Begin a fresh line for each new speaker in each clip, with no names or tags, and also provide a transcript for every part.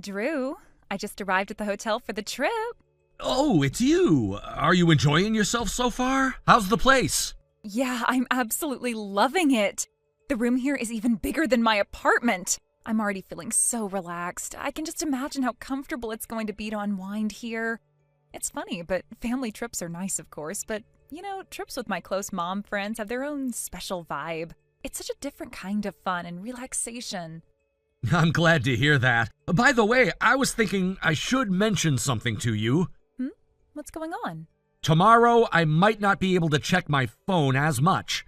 Drew, I just arrived at the hotel for the trip.
Oh, it's you. Are you enjoying yourself so far? How's the place?
Yeah, I'm absolutely loving it. The room here is even bigger than my apartment. I'm already feeling so relaxed. I can just imagine how comfortable it's going to be to unwind here. It's funny, but family trips are nice, of course, but, trips with my close mom friends have their own special vibe. It's such a different kind of fun and relaxation.
I'm glad to hear that. By the way, I was thinking I should mention something to you.
What's going on?
Tomorrow, I might not be able to check my phone as much.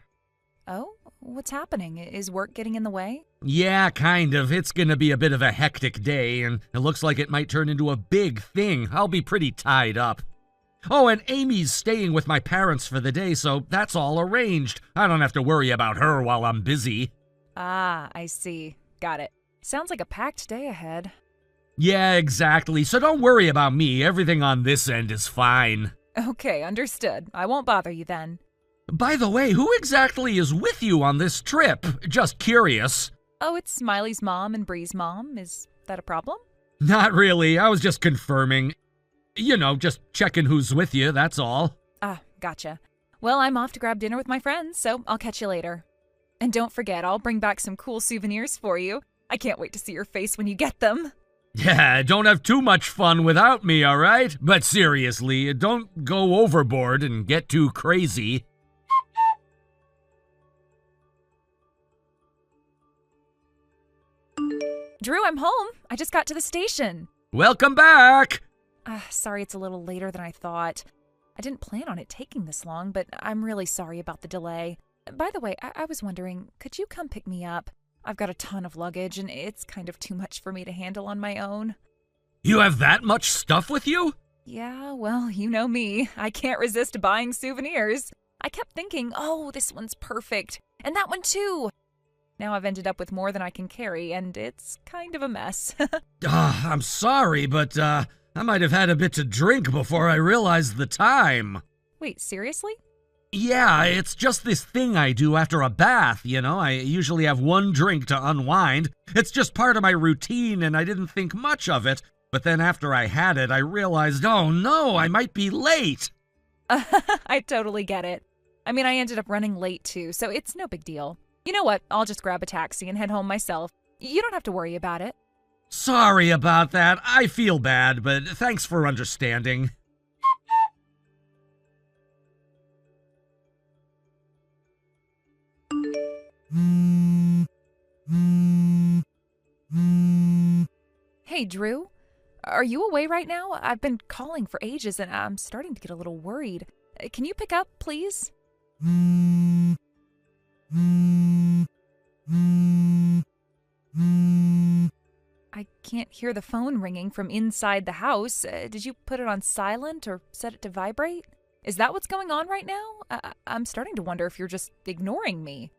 Oh? What's happening? Is work getting in the way?
Yeah, kind of. It's gonna be a bit of a hectic day, and it looks like it might turn into a big thing. I'll be pretty tied up. Oh, and Amy's staying with my parents for the day, so that's all arranged. I don't have to worry about her while I'm busy.
Ah, I see. Got it. Sounds like a packed day ahead.
Yeah, exactly. So don't worry about me. Everything on this end is fine.
Okay, understood. I won't bother you then.
By the way, who exactly is with you on this trip? Just curious.
Oh, it's Smiley's mom and Bree's mom. Is that a problem?
Not really. I was just confirming. Just checking who's with you, that's all.
Ah, gotcha. Well, I'm off to grab dinner with my friends, so I'll catch you later. And don't forget, I'll bring back some cool souvenirs for you. I can't wait to see your face when you get them.
Yeah, don't have too much fun without me, all right? But seriously, don't go overboard and get too crazy.
Drew, I'm home. I just got to the station.
Welcome back!
Sorry it's a little later than I thought. I didn't plan on it taking this long, but I'm really sorry about the delay. By the way, I was wondering, could you come pick me up? I've got a ton of luggage, and it's kind of too much for me to handle on my own.
You have that much stuff with you?
Yeah, well, you know me. I can't resist buying souvenirs. I kept thinking, oh, this one's perfect, and that one too. Now I've ended up with more than I can carry, and it's kind of a mess.
I'm sorry, but I might have had a bit to drink before I realized the time.
Wait, seriously?
Yeah, it's just this thing I do after a bath, I usually have one drink to unwind. It's just part of my routine, and I didn't think much of it. But then after I had it, I realized, oh no, I might be late.
I totally get it. I mean, I ended up running late too, so it's no big deal. You know what? I'll just grab a taxi and head home myself. You don't have to worry about it.
Sorry about that. I feel bad, but thanks for understanding.
Hey, Drew. Are you away right now? I've been calling for ages and I'm starting to get a little worried. Can you pick up, please? I can't hear the phone ringing from inside the house. Did you put it on silent or set it to vibrate? Is that what's going on right now? I'm starting to wonder if you're just ignoring me.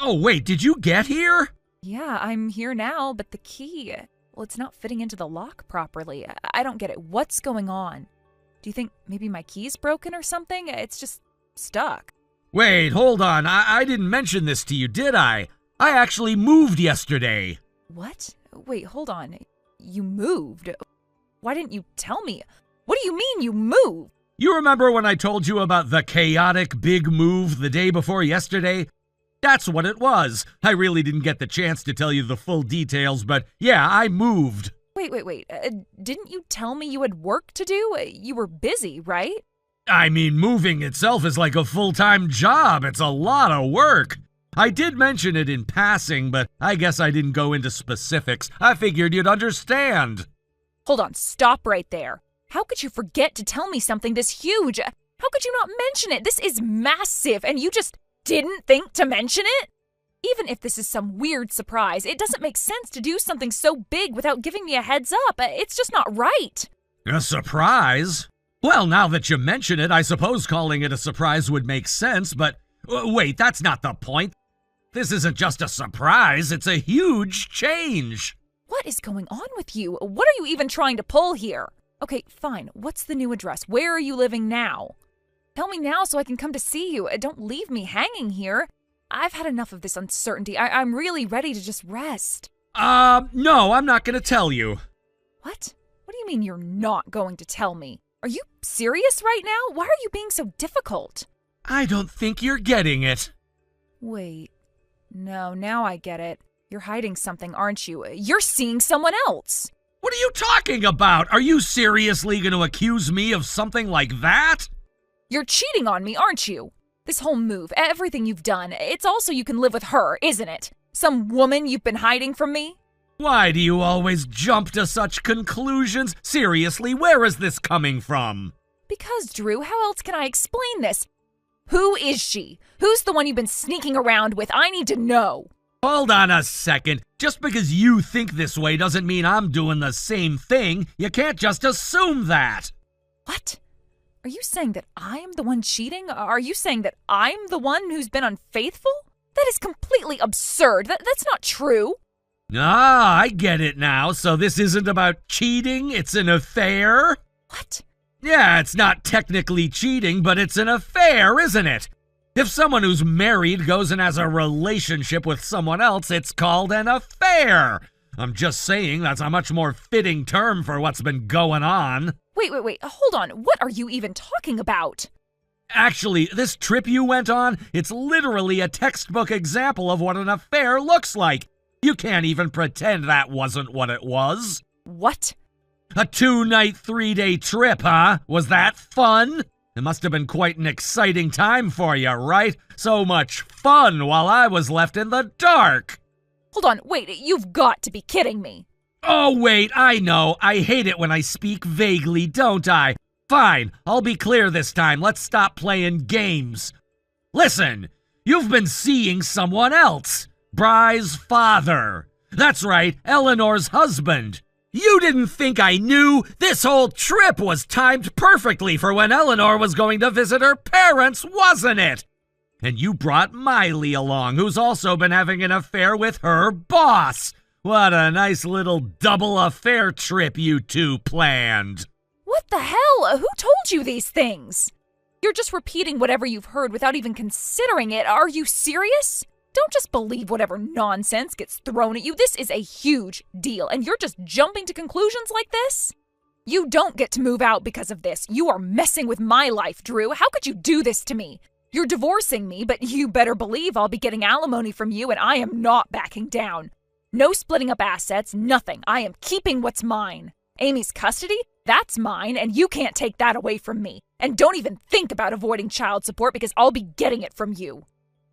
Oh, wait, did you get here?
Yeah, I'm here now, but the key, well, it's not fitting into the lock properly. I don't get it. What's going on? Do you think maybe my key's broken or something? It's just stuck.
Wait, hold on. I didn't mention this to you, did I? I actually moved yesterday.
What? Wait, hold on. You moved? Why didn't you tell me? What do you mean you moved?
You remember when I told you about the chaotic big move the day before yesterday? That's what it was. I really didn't get the chance to tell you the full details, but yeah, I moved.
Wait. Didn't you tell me you had work to do? You were busy, right?
I mean, moving itself is like a full-time job. It's a lot of work. I did mention it in passing, but I guess I didn't go into specifics. I figured you'd understand.
Hold on, stop right there. How could you forget to tell me something this huge? How could you not mention it? This is massive, and you just didn't think to mention it? Even if this is some weird surprise, it doesn't make sense to do something so big without giving me a heads up. It's just not right.
A surprise? Well, now that you mention it, I suppose calling it a surprise would make sense, but wait, that's not the point. This isn't just a surprise, it's a huge change.
What is going on with you? What are you even trying to pull here? Okay, fine. What's the new address? Where are you living now? Tell me now so I can come to see you. Don't leave me hanging here. I've had enough of this uncertainty. I'm really ready to just rest.
No, I'm not gonna tell you.
What? What do you mean you're not going to tell me? Are you serious right now? Why are you being so difficult?
I don't think you're getting it.
Wait. No, now I get it. You're hiding something, aren't you? You're seeing someone else.
What are you talking about? Are you seriously going to accuse me of something like that?
You're cheating on me, aren't you? This whole move, everything you've done, it's all so you can live with her, isn't it? Some woman you've been hiding from me?
Why do you always jump to such conclusions? Seriously, where is this coming from?
Because, Drew, how else can I explain this? Who is she? Who's the one you've been sneaking around with? I need to know.
Hold on a second. Just because you think this way doesn't mean I'm doing the same thing. You can't just assume that.
What? Are you saying that I'm the one cheating? Are you saying that I'm the one who's been unfaithful? That is completely absurd. That's not true.
Ah, I get it now. So this isn't about cheating, it's an affair?
What?
Yeah, it's not technically cheating, but it's an affair, isn't it? If someone who's married goes and has a relationship with someone else, it's called an affair. I'm just saying that's a much more fitting term for what's been going on.
Wait. Hold on. What are you even talking about?
Actually, this trip you went on, it's literally a textbook example of what an affair looks like. You can't even pretend that wasn't what it was.
What?
A 2-night, 3-day trip, huh? Was that fun? It must have been quite an exciting time for you, right? So much fun while I was left in the dark.
Hold on, wait, you've got to be kidding me.
Oh, wait, I know. I hate it when I speak vaguely, don't I? Fine, I'll be clear this time. Let's stop playing games. Listen, you've been seeing someone else. Bry's father. That's right, Eleanor's husband. You didn't think I knew? This whole trip was timed perfectly for when Eleanor was going to visit her parents, wasn't it? And you brought Miley along, who's also been having an affair with her boss. What a nice little double affair trip you two planned.
What the hell? Who told you these things? You're just repeating whatever you've heard without even considering it. Are you serious? Don't just believe whatever nonsense gets thrown at you. This is a huge deal, and you're just jumping to conclusions like this? You don't get to move out because of this. You are messing with my life, Drew. How could you do this to me? You're divorcing me, but you better believe I'll be getting alimony from you, and I am not backing down. No splitting up assets, nothing. I am keeping what's mine. Amy's custody? That's mine, and you can't take that away from me. And don't even think about avoiding child support because I'll be getting it from you.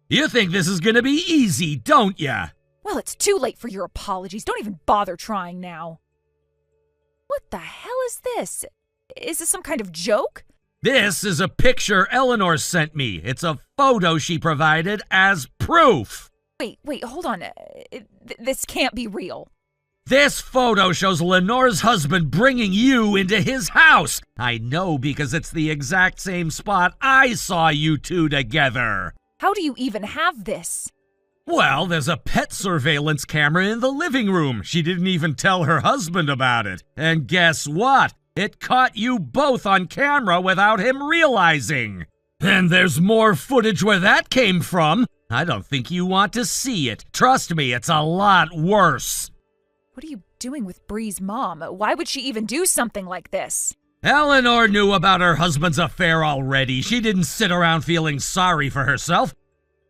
You think this is gonna be easy, don't ya?
Well, it's too late for your apologies. Don't even bother trying now. What the hell is this? Is this some kind of joke?
This is a picture Eleanor sent me. It's a photo she provided as proof.
Wait, hold on. This can't be real.
This photo shows Lenore's husband bringing you into his house. I know because it's the exact same spot I saw you two together.
How do you even have this?
Well, there's a pet surveillance camera in the living room. She didn't even tell her husband about it. And guess what? It caught you both on camera without him realizing. And there's more footage where that came from. I don't think you want to see it. Trust me, it's a lot worse.
What are you doing with Bree's mom? Why would she even do something like this?
Eleanor knew about her husband's affair already. She didn't sit around feeling sorry for herself.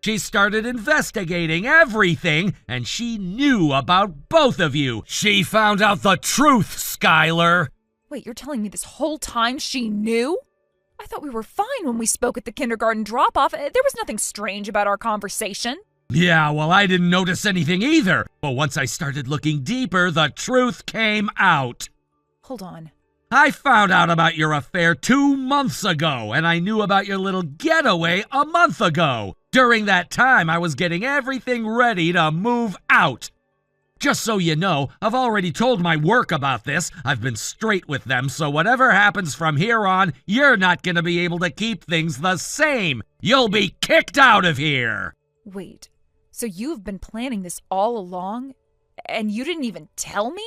She started investigating everything, and she knew about both of you. She found out the truth, Skylar.
Wait, you're telling me this whole time she knew? I thought we were fine when we spoke at the kindergarten drop-off. There was nothing strange about our conversation.
Yeah, well, I didn't notice anything either. But once I started looking deeper, the truth came out.
Hold on.
I found out about your affair 2 months ago, and I knew about your little getaway a month ago. During that time, I was getting everything ready to move out. Just so you know, I've already told my work about this. I've been straight with them, so whatever happens from here on, you're not going to be able to keep things the same. You'll be kicked out of here.
Wait, so you've been planning this all along, and you didn't even tell me?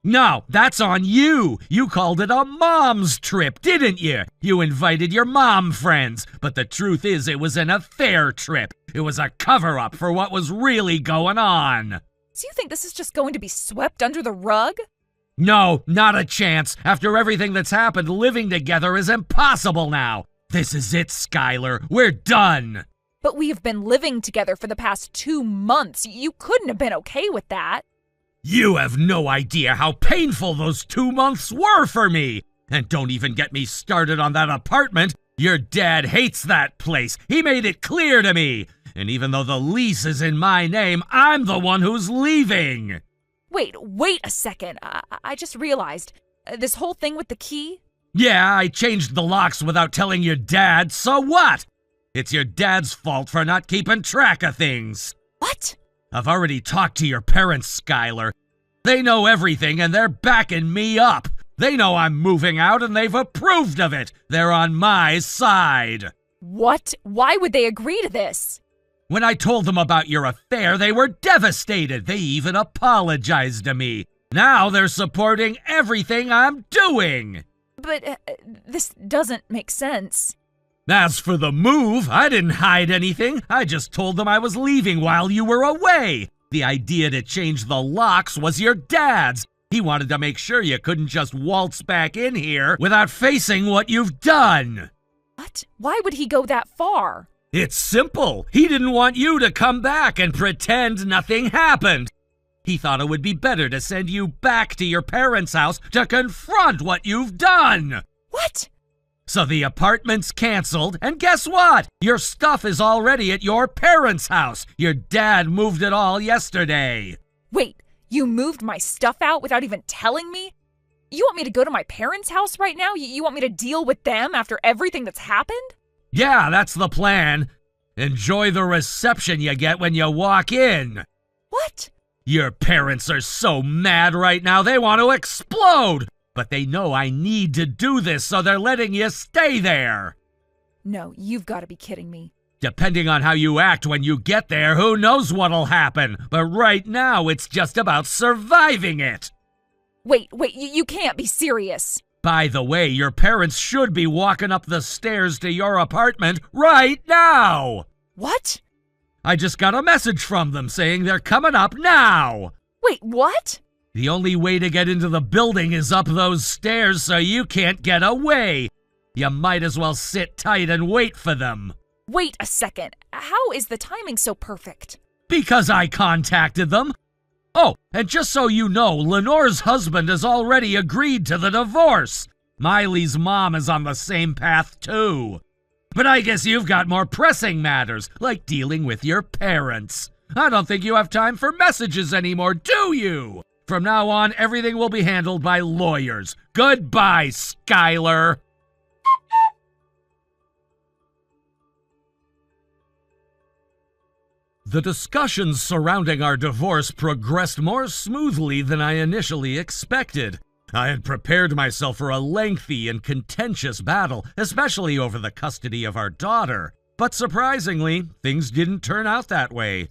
No, that's on you. You called it a mom's trip, didn't you? You invited your mom friends, but the truth is it was an affair trip. It was a cover-up for what was really going on.
So you think this is just going to be swept under the rug?
No, not a chance. After everything that's happened, living together is impossible now. This is it, Skylar. We're done.
But we have been living together for the past 2 months. You couldn't have been okay with that.
You have no idea how painful those 2 months were for me. And don't even get me started on that apartment. Your dad hates that place. He made it clear to me. And even though the lease is in my name, I'm the one who's leaving.
Wait a second. I just realized. This whole thing with the key?
Yeah, I changed the locks without telling your dad, so what? It's your dad's fault for not keeping track of things.
What?
I've already talked to your parents, Skylar. They know everything and they're backing me up. They know I'm moving out and they've approved of it. They're on my side.
What? Why would they agree to this?
When I told them about your affair, they were devastated. They even apologized to me. Now they're supporting everything I'm doing.
But this doesn't make sense.
As for the move, I didn't hide anything. I just told them I was leaving while you were away. The idea to change the locks was your dad's. He wanted to make sure you couldn't just waltz back in here without facing what you've done.
What? Why would he go that far?
It's simple. He didn't want you to come back and pretend nothing happened. He thought it would be better to send you back to your parents' house to confront what you've done.
What?
So the apartment's canceled, and guess what? Your stuff is already at your parents' house. Your dad moved it all yesterday.
Wait, you moved my stuff out without even telling me? You want me to go to my parents' house right now? You want me to deal with them after everything that's happened?
Yeah, that's the plan. Enjoy the reception you get when you walk in.
What?
Your parents are so mad right now they want to explode. But they know I need to do this, so they're letting you stay there.
No, you've got to be kidding me.
Depending on how you act when you get there, who knows what'll happen. But right now, it's just about surviving it.
Wait, you can't be serious.
By the way, your parents should be walking up the stairs to your apartment right now.
What?
I just got a message from them saying they're coming up now.
Wait, what?
The only way to get into the building is up those stairs, so you can't get away. You might as well sit tight and wait for them.
Wait a second. How is the timing so perfect?
Because I contacted them. Oh, and just so you know, Lenore's husband has already agreed to the divorce. Miley's mom is on the same path, too. But I guess you've got more pressing matters, like dealing with your parents. I don't think you have time for messages anymore, do you? From now on, everything will be handled by lawyers. Goodbye, Skylar. The discussions surrounding our divorce progressed more smoothly than I initially expected. I had prepared myself for a lengthy and contentious battle, especially over the custody of our daughter. But surprisingly, things didn't turn out that way.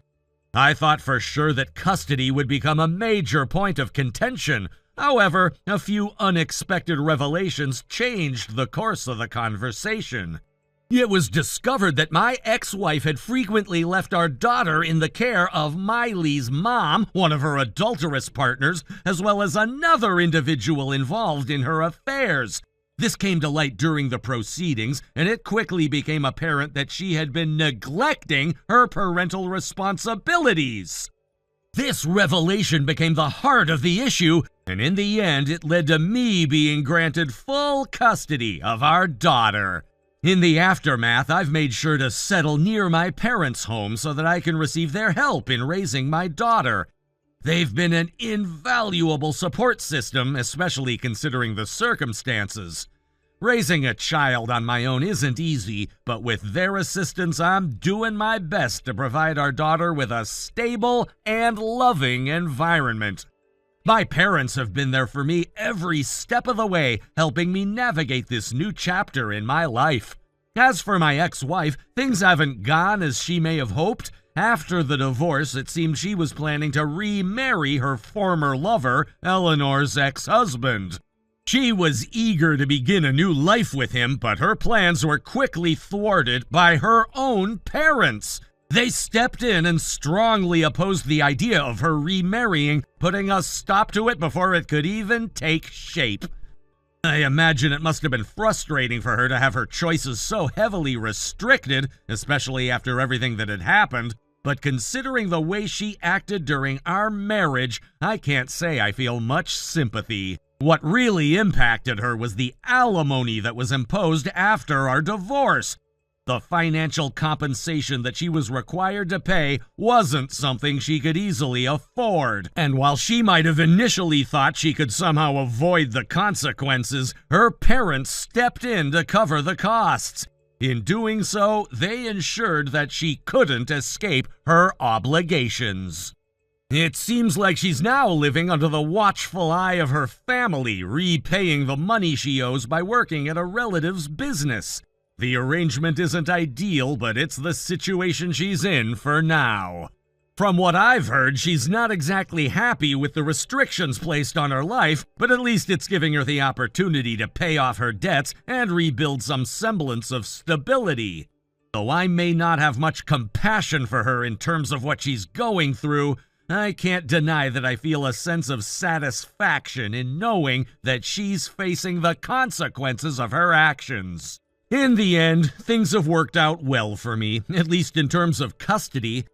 I thought for sure that custody would become a major point of contention. However, a few unexpected revelations changed the course of the conversation. It was discovered that my ex-wife had frequently left our daughter in the care of Miley's mom, one of her adulterous partners, as well as another individual involved in her affairs. This came to light during the proceedings, and it quickly became apparent that she had been neglecting her parental responsibilities. This revelation became the heart of the issue, and in the end, it led to me being granted full custody of our daughter. In the aftermath, I've made sure to settle near my parents' home so that I can receive their help in raising my daughter. They've been an invaluable support system, especially considering the circumstances. Raising a child on my own isn't easy, but with their assistance, I'm doing my best to provide our daughter with a stable and loving environment. My parents have been there for me every step of the way, helping me navigate this new chapter in my life. As for my ex-wife, things haven't gone as she may have hoped. After the divorce, it seemed she was planning to remarry her former lover, Eleanor's ex-husband. She was eager to begin a new life with him, but her plans were quickly thwarted by her own parents. They stepped in and strongly opposed the idea of her remarrying, putting a stop to it before it could even take shape. I imagine it must have been frustrating for her to have her choices so heavily restricted, especially after everything that had happened, but considering the way she acted during our marriage, I can't say I feel much sympathy. What really impacted her was the alimony that was imposed after our divorce. The financial compensation that she was required to pay wasn't something she could easily afford. And while she might have initially thought she could somehow avoid the consequences, her parents stepped in to cover the costs. In doing so, they ensured that she couldn't escape her obligations. It seems like she's now living under the watchful eye of her family, repaying the money she owes by working at a relative's business. The arrangement isn't ideal, but it's the situation she's in for now. From what I've heard, she's not exactly happy with the restrictions placed on her life, but at least it's giving her the opportunity to pay off her debts and rebuild some semblance of stability. Though I may not have much compassion for her in terms of what she's going through, I can't deny that I feel a sense of satisfaction in knowing that she's facing the consequences of her actions. In the end, things have worked out well for me, at least in terms of custody.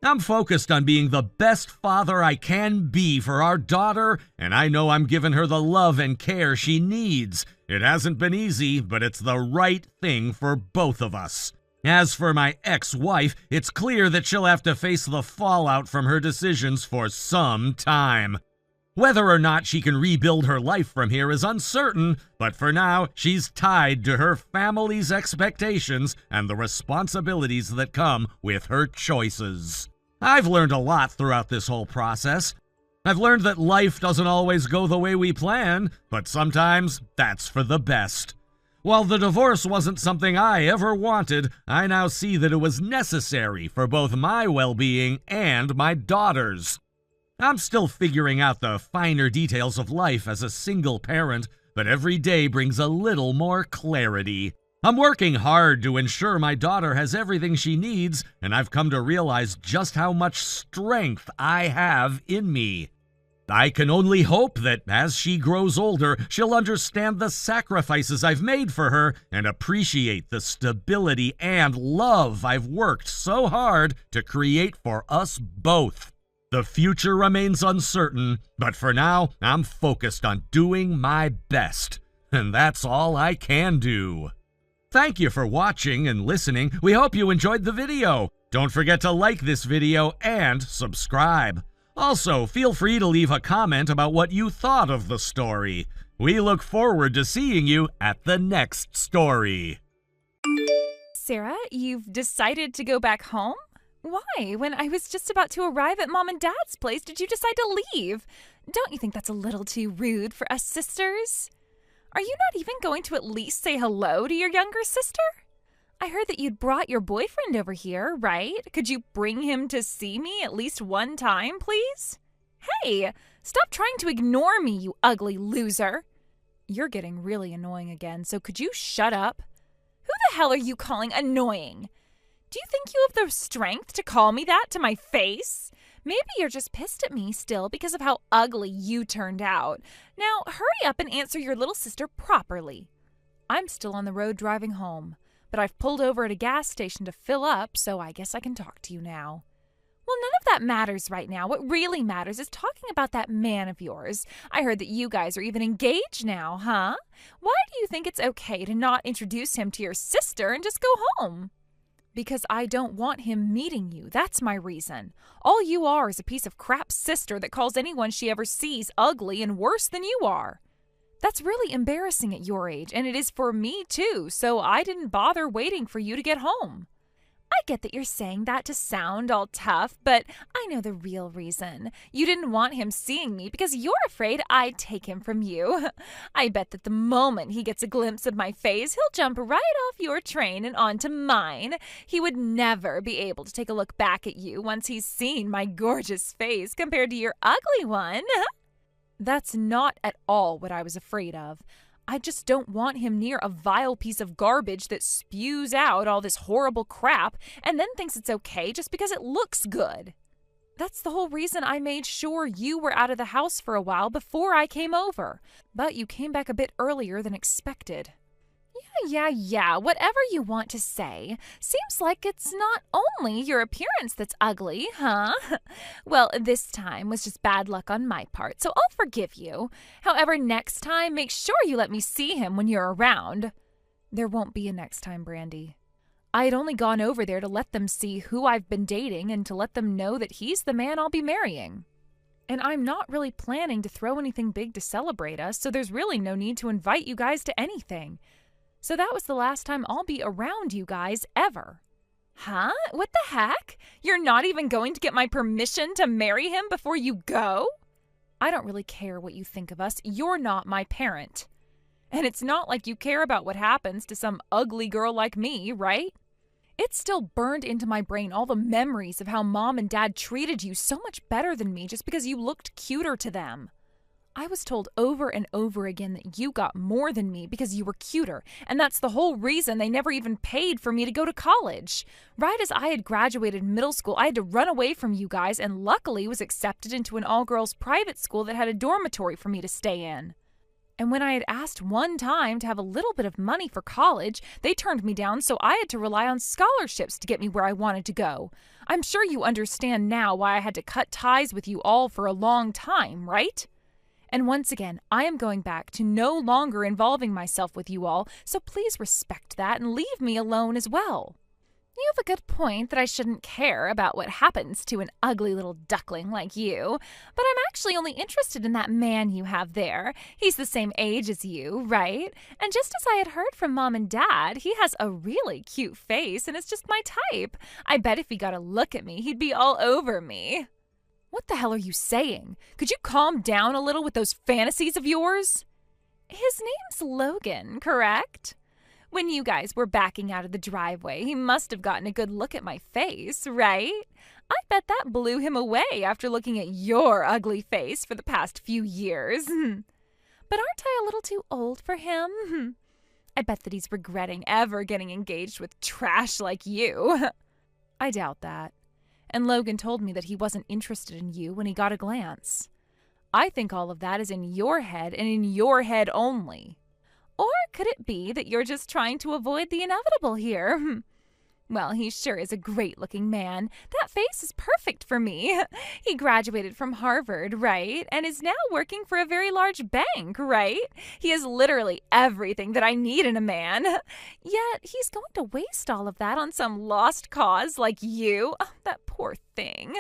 I'm focused on being the best father I can be for our daughter, and I know I'm giving her the love and care she needs. It hasn't been easy, but it's the right thing for both of us. As for my ex-wife, it's clear that she'll have to face the fallout from her decisions for some time. Whether or not she can rebuild her life from here is uncertain, but for now, she's tied to her family's expectations and the responsibilities that come with her choices. I've learned a lot throughout this whole process. I've learned that life doesn't always go the way we plan, but sometimes that's for the best. While the divorce wasn't something I ever wanted, I now see that it was necessary for both my well-being and my daughter's. I'm still figuring out the finer details of life as a single parent, but every day brings a little more clarity. I'm working hard to ensure my daughter has everything she needs, and I've come to realize just how much strength I have in me. I can only hope that as she grows older, she'll understand the sacrifices I've made for her and appreciate the stability and love I've worked so hard to create for us both. The future remains uncertain, but for now, I'm focused on doing my best. And that's all I can do. Thank you for watching and listening. We hope you enjoyed the video. Don't forget to like this video and subscribe. Also, feel free to leave a comment about what you thought of the story. We look forward to seeing you at the next story.
Sarah, you've decided to go back home? Why? When I was just about to arrive at Mom and Dad's place, did you decide to leave? Don't you think that's a little too rude for us sisters? Are you not even going to at least say hello to your younger sister? I heard that you'd brought your boyfriend over here, right? Could you bring him to see me at least one time, please? Hey, stop trying to ignore me, you ugly loser. You're getting really annoying again, so could you shut up? Who the hell are you calling annoying? Do you think you have the strength to call me that to my face? Maybe you're just pissed at me still because of how ugly you turned out. Now, hurry up and answer your little sister properly. I'm still on the road driving home, but I've pulled over at a gas station to fill up, so I guess I can talk to you now. Well, none of that matters right now. What really matters is talking about that man of yours. I heard that you guys are even engaged now, huh? Why do you think it's okay to not introduce him to your sister and just go home? Because I don't want him meeting you. That's my reason. All you are is a piece of crap sister that calls anyone she ever sees ugly and worse than you are. That's really embarrassing at your age, and it is for me too, so I didn't bother waiting for you to get home. I get that you're saying that to sound all tough, but I know the real reason. You didn't want him seeing me because you're afraid I'd take him from you. I bet that the moment he gets a glimpse of my face, he'll jump right off your train and onto mine. He would never be able to take a look back at you once he's seen my gorgeous face compared to your ugly one. That's not at all what I was afraid of. I just don't want him near a vile piece of garbage that spews out all this horrible crap and then thinks it's okay just because it looks good. That's the whole reason I made sure you were out of the house for a while before I came over. But you came back a bit earlier than expected. Yeah, whatever you want to say. Seems like it's not only your appearance that's ugly, huh? Well, this time was just bad luck on my part, so I'll forgive you. However, next time, make sure you let me see him when you're around. There won't be a next time, Brandy. I had only gone over there to let them see who I've been dating and to let them know that he's the man I'll be marrying. And I'm not really planning to throw anything big to celebrate us, so there's really no need to invite you guys to anything. So that was the last time I'll be around you guys ever. Huh? What the heck? You're not even going to get my permission to marry him before you go? I don't really care what you think of us. You're not my parent. And it's not like you care about what happens to some ugly girl like me, right? It's still burned into my brain all the memories of how Mom and Dad treated you so much better than me just because you looked cuter to them. I was told over and over again that you got more than me because you were cuter, and that's the whole reason they never even paid for me to go to college. Right as I had graduated middle school, I had to run away from you guys and luckily was accepted into an all-girls private school that had a dormitory for me to stay in. And when I had asked one time to have a little bit of money for college, they turned me down, so I had to rely on scholarships to get me where I wanted to go. I'm sure you understand now why I had to cut ties with you all for a long time, right? And once again, I am going back to no longer involving myself with you all, so please respect that and leave me alone as well. You have a good point that I shouldn't care about what happens to an ugly little duckling like you, but I'm actually only interested in that man you have there. He's the same age as you, right? And just as I had heard from Mom and Dad, he has a really cute face and it's just my type. I bet if he got a look at me, he'd be all over me. What the hell are you saying? Could you calm down a little with those fantasies of yours? His name's Logan, correct? When you guys were backing out of the driveway, he must have gotten a good look at my face, right? I bet that blew him away after looking at your ugly face for the past few years. But aren't I a little too old for him? I bet that he's regretting ever getting engaged with trash like you. I doubt that. And Logan told me that he wasn't interested in you when he got a glance. I think all of that is in your head and in your head only. Or could it be that you're just trying to avoid the inevitable here? Well, he sure is a great-looking man. That face is perfect for me. He graduated from Harvard, right? And is now working for a very large bank, right? He has literally everything that I need in a man. Yet he's going to waste all of that on some lost cause like you. Oh, that poor thing.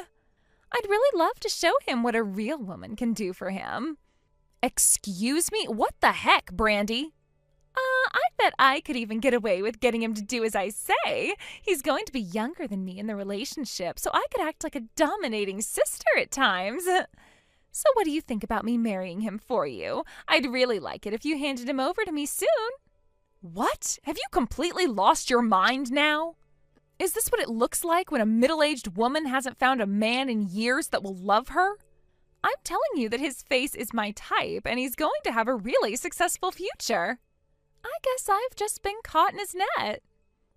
I'd really love to show him what a real woman can do for him. Excuse me? What the heck, Brandy? I bet I could even get away with getting him to do as I say. He's going to be younger than me in the relationship, so I could act like a dominating sister at times. So what do you think about me marrying him for you? I'd really like it if you handed him over to me soon. What? Have you completely lost your mind now? Is this what it looks like when a middle-aged woman hasn't found a man in years that will love her? I'm telling you that his face is my type, and he's going to have a really successful future. I guess I've just been caught in his net.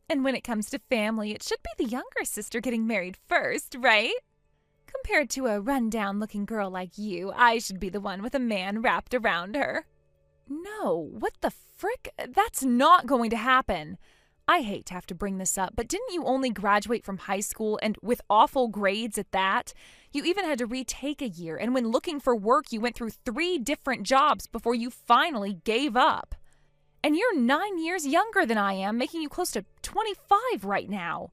And when it comes to family, it should be the younger sister getting married first, right? Compared to a run-down-looking girl like you, I should be the one with a man wrapped around her. No, what the frick? That's not going to happen. I hate to have to bring this up, but didn't you only graduate from high school and with awful grades at that? You even had to retake a year, and when looking for work, you went through 3 different jobs before you finally gave up. And you're 9 years younger than I am, making you close to 25 right now.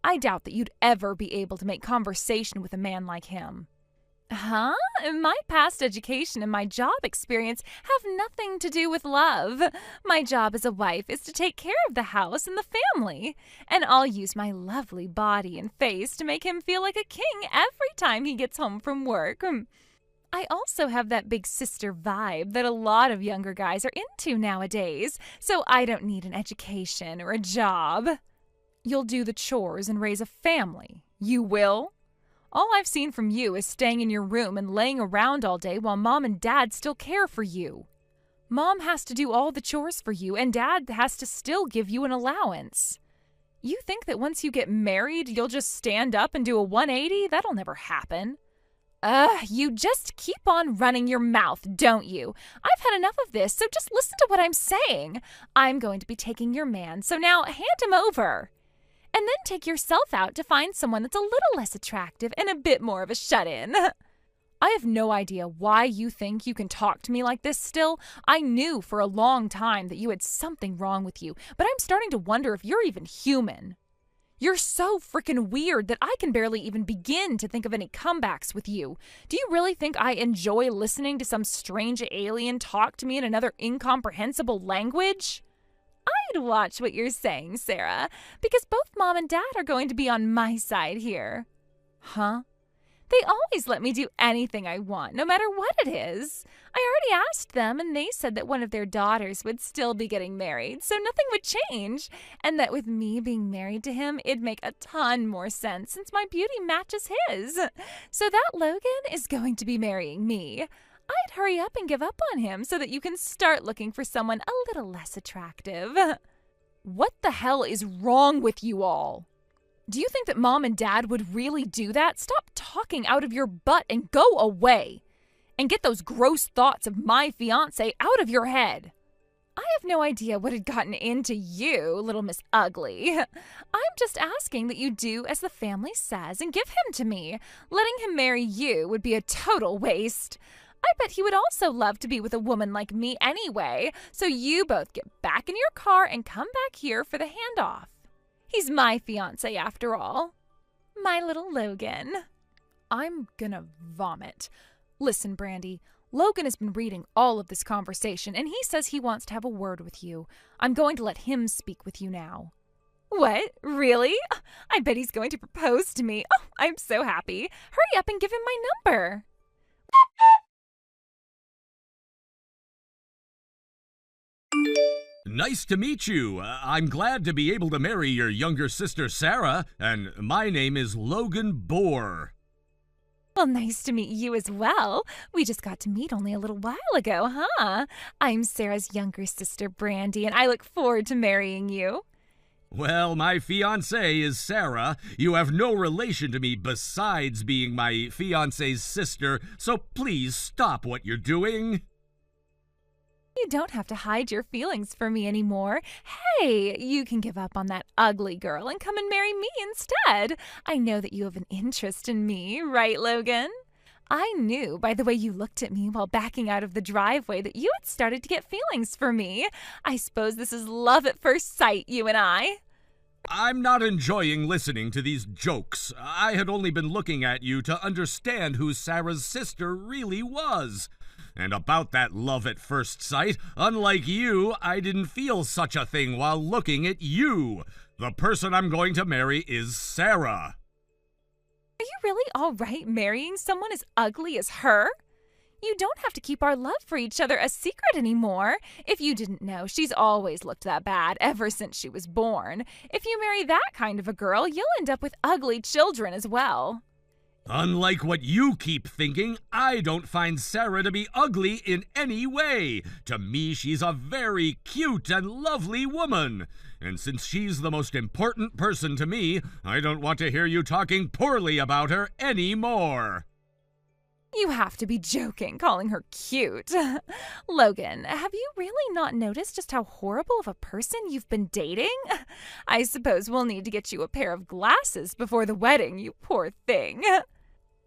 I doubt that you'd ever be able to make conversation with a man like him. Huh? My past education and my job experience have nothing to do with love. My job as a wife is to take care of the house and the family. And I'll use my lovely body and face to make him feel like a king every time he gets home from work. I also have that big sister vibe that a lot of younger guys are into nowadays, so I don't need an education or a job. You'll do the chores and raise a family. You will? All I've seen from you is staying in your room and laying around all day while Mom and Dad still care for you. Mom has to do all the chores for you, and Dad has to still give you an allowance. You think that once you get married, you'll just stand up and do a 180? That'll never happen. You just keep on running your mouth, don't you? I've had enough of this, so just listen to what I'm saying. I'm going to be taking your man, so now hand him over. And then take yourself out to find someone that's a little less attractive and a bit more of a shut-in. I have no idea why you think you can talk to me like this still. I knew for a long time that you had something wrong with you, but I'm starting to wonder if you're even human. You're so freaking weird that I can barely even begin to think of any comebacks with you. Do you really think I enjoy listening to some strange alien talk to me in another incomprehensible language? I'd watch what you're saying, Sarah, because both Mom and Dad are going to be on my side here. Huh? They always let me do anything I want, no matter what it is. I already asked them, and they said that one of their daughters would still be getting married, so nothing would change, and that with me being married to him, it'd make a ton more sense since my beauty matches his. So that Logan is going to be marrying me. I'd hurry up and give up on him so that you can start looking for someone a little less attractive. What the hell is wrong with you all? Do you think that Mom and Dad would really do that? Stop talking out of your butt and go away. And get those gross thoughts of my fiancé out of your head. I have no idea what had gotten into you, little Miss Ugly. I'm just asking that you do as the family says and give him to me. Letting him marry you would be a total waste. I bet he would also love to be with a woman like me anyway. So you both get back in your car and come back here for the handoff. He's my fiancé after all. My little Logan. I'm gonna vomit. Listen, Brandy, Logan has been reading all of this conversation, and he says he wants to have a word with you. I'm going to let him speak with you now. What? Really? I bet he's going to propose to me. Oh, I'm so happy. Hurry up and give him my number.
Nice to meet you. I'm glad to be able to marry your younger sister, Sarah, and my name is Logan Bohr.
Well, nice to meet you as well. We just got to meet only a little while ago, huh? I'm Sarah's younger sister, Brandy, and I look forward to marrying you.
Well, my fiancée is Sarah. You have no relation to me besides being my fiancé's sister, so please stop what you're doing.
You don't have to hide your feelings for me anymore. Hey, you can give up on that ugly girl and come and marry me instead. I know that you have an interest in me, right, Logan? I knew by the way you looked at me while backing out of the driveway that you had started to get feelings for me. I suppose this is love at first sight, you and I.
I'm not enjoying listening to these jokes. I had only been looking at you to understand who Sarah's sister really was. And about that love at first sight, unlike you, I didn't feel such a thing while looking at you. The person I'm going to marry is Sarah.
Are you really all right marrying someone as ugly as her? You don't have to keep our love for each other a secret anymore. If you didn't know, she's always looked that bad ever since she was born. If you marry that kind of a girl, you'll end up with ugly children as well.
Unlike what you keep thinking, I don't find Sarah to be ugly in any way. To me, she's a very cute and lovely woman. And since she's the most important person to me, I don't want to hear you talking poorly about her anymore.
You have to be joking, calling her cute. Logan, have you really not noticed just how horrible of a person you've been dating? I suppose we'll need to get you a pair of glasses before the wedding, you poor thing.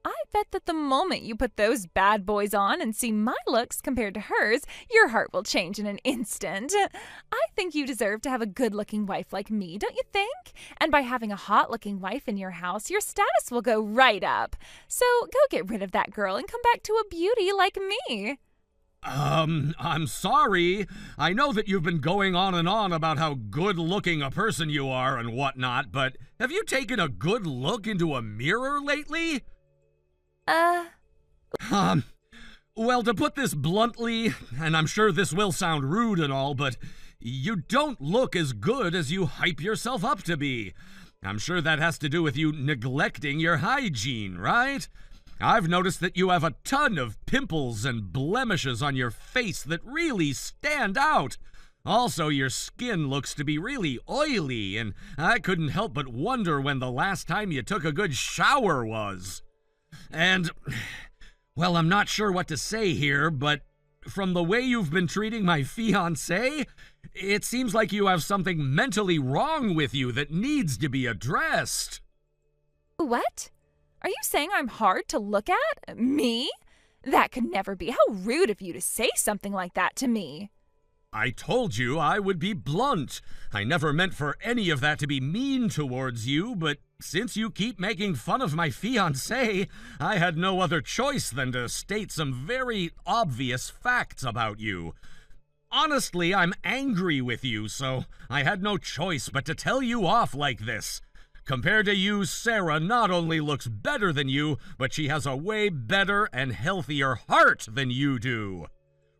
I bet that the moment you put those bad boys on and see my looks compared to hers, your heart will change in an instant. I think you deserve to have a good-looking wife like me, don't you think? And by having a hot-looking wife in your house, your status will go right up. So go get rid of that girl and come back to a beauty like me.
I'm sorry. I know that you've been going on and on about how good-looking a person you are and whatnot, but have you taken a good look into a mirror lately? Well, to put this bluntly, and I'm sure this will sound rude and all, but you don't look as good as you hype yourself up to be. I'm sure that has to do with you neglecting your hygiene, right? I've noticed that you have a ton of pimples and blemishes on your face that really stand out. Also, your skin looks to be really oily, and I couldn't help but wonder when the last time you took a good shower was. And, well, I'm not sure what to say here, but from the way you've been treating my fiancé, it seems like you have something mentally wrong with you that needs to be addressed.
What? Are you saying I'm hard to look at? Me? That could never be. How rude of you to say something like that to me.
I told you I would be blunt. I never meant for any of that to be mean towards you, but since you keep making fun of my fiancé, I had no other choice than to state some very obvious facts about you. Honestly, I'm angry with you, so I had no choice but to tell you off like this. Compared to you, Sarah not only looks better than you, but she has a way better and healthier heart than you do.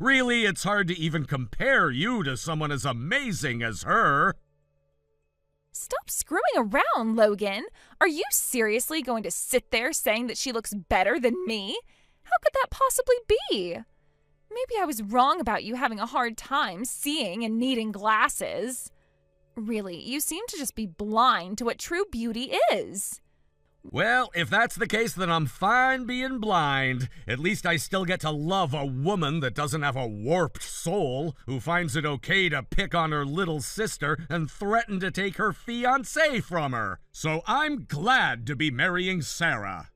Really, it's hard to even compare you to someone as amazing as her.
Stop screwing around, Logan. Are you seriously going to sit there saying that she looks better than me? How could that possibly be? Maybe I was wrong about you having a hard time seeing and needing glasses. Really, you seem to just be blind to what true beauty is.
Well, if that's the case, then I'm fine being blind. At least I still get to love a woman that doesn't have a warped soul, who finds it okay to pick on her little sister and threaten to take her fiancé from her. So I'm glad to be marrying Sarah.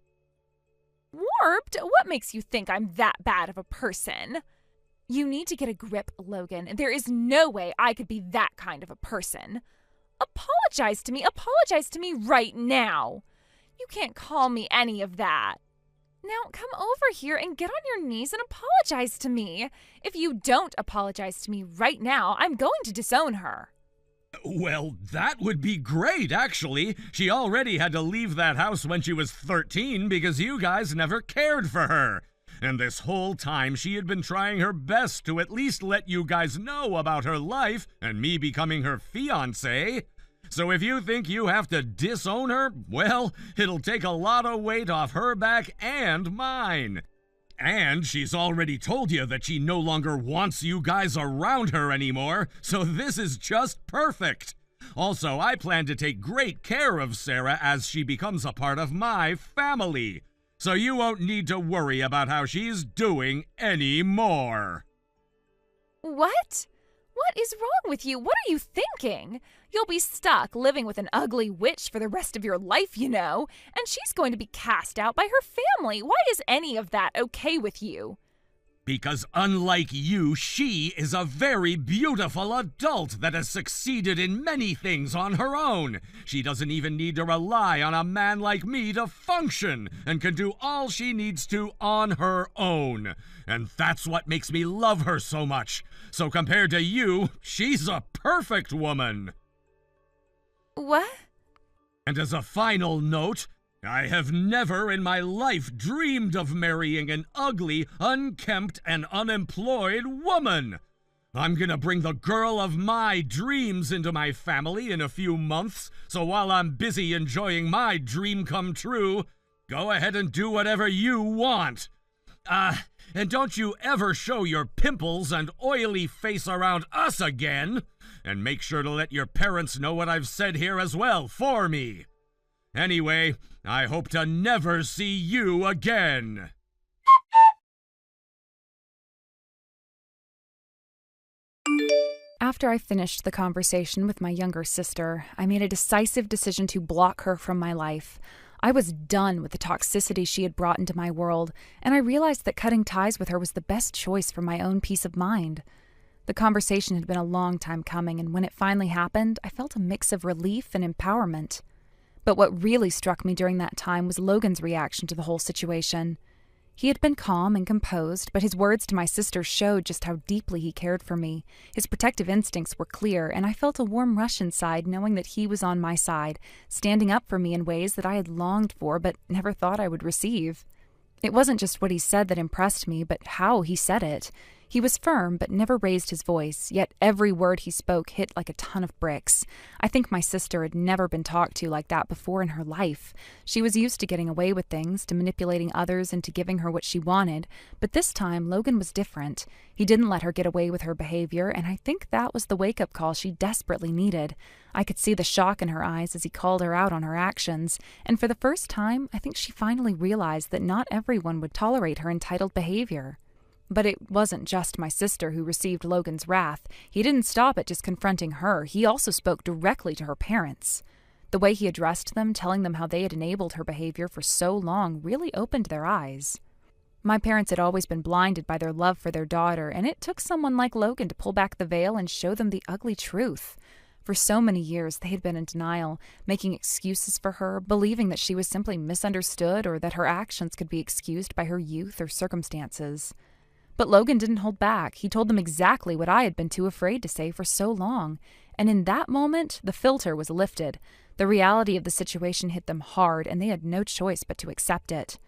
Warped? What makes you think I'm that bad of a person? You need to get a grip, Logan. There is no way I could be that kind of a person. Apologize to me. Apologize to me right now. You can't call me any of that. Now come over here and get on your knees and apologize to me. If you don't apologize to me right now, I'm going to disown her.
Well, that would be great, actually. She already had to leave that house when she was 13 because you guys never cared for her. And this whole time she had been trying her best to at least let you guys know about her life and me becoming her fiancé. So if you think you have to disown her, well, it'll take a lot of weight off her back and mine. And she's already told you that she no longer wants you guys around her anymore, so this is just perfect. Also, I plan to take great care of Sarah as she becomes a part of my family. So you won't need to worry about how she's doing anymore.
What? What is wrong with you? What are you thinking? You'll be stuck living with an ugly witch for the rest of your life, you know, and she's going to be cast out by her family. Why is any of that okay with you?
Because unlike you, she is a very beautiful adult that has succeeded in many things on her own. She doesn't even need to rely on a man like me to function and can do all she needs to on her own. And that's what makes me love her so much. So compared to you, she's a perfect woman.
What?
And as a final note, I have never in my life dreamed of marrying an ugly, unkempt, and unemployed woman. I'm gonna bring the girl of my dreams into my family in a few months, so while I'm busy enjoying my dream come true, go ahead and do whatever you want. And don't you ever show your pimples and oily face around us again. And make sure to let your parents know what I've said here as well for me. Anyway, I hope to never see you again.
After I finished the conversation with my younger sister, I made a decisive decision to block her from my life. I was done with the toxicity she had brought into my world, and I realized that cutting ties with her was the best choice for my own peace of mind. The conversation had been a long time coming, and when it finally happened, I felt a mix of relief and empowerment. But what really struck me during that time was Logan's reaction to the whole situation. He had been calm and composed, but his words to my sister showed just how deeply he cared for me. His protective instincts were clear, and I felt a warm rush inside knowing that he was on my side, standing up for me in ways that I had longed for but never thought I would receive. It wasn't just what he said that impressed me, but how he said it. He was firm but never raised his voice, yet every word he spoke hit like a ton of bricks. I think my sister had never been talked to like that before in her life. She was used to getting away with things, to manipulating others into giving her what she wanted, but this time Logan was different. He didn't let her get away with her behavior, and I think that was the wake-up call she desperately needed. I could see the shock in her eyes as he called her out on her actions, and for the first time, I think she finally realized that not everyone would tolerate her entitled behavior. But it wasn't just my sister who received Logan's wrath. He didn't stop at just confronting her. He also spoke directly to her parents. The way he addressed them, telling them how they had enabled her behavior for so long, really opened their eyes. My parents had always been blinded by their love for their daughter, and it took someone like Logan to pull back the veil and show them the ugly truth. For so many years, they had been in denial, making excuses for her, believing that she was simply misunderstood or that her actions could be excused by her youth or circumstances. But Logan didn't hold back. He told them exactly what I had been too afraid to say for so long. And in that moment, the filter was lifted. The reality of the situation hit them hard, and they had no choice but to accept it.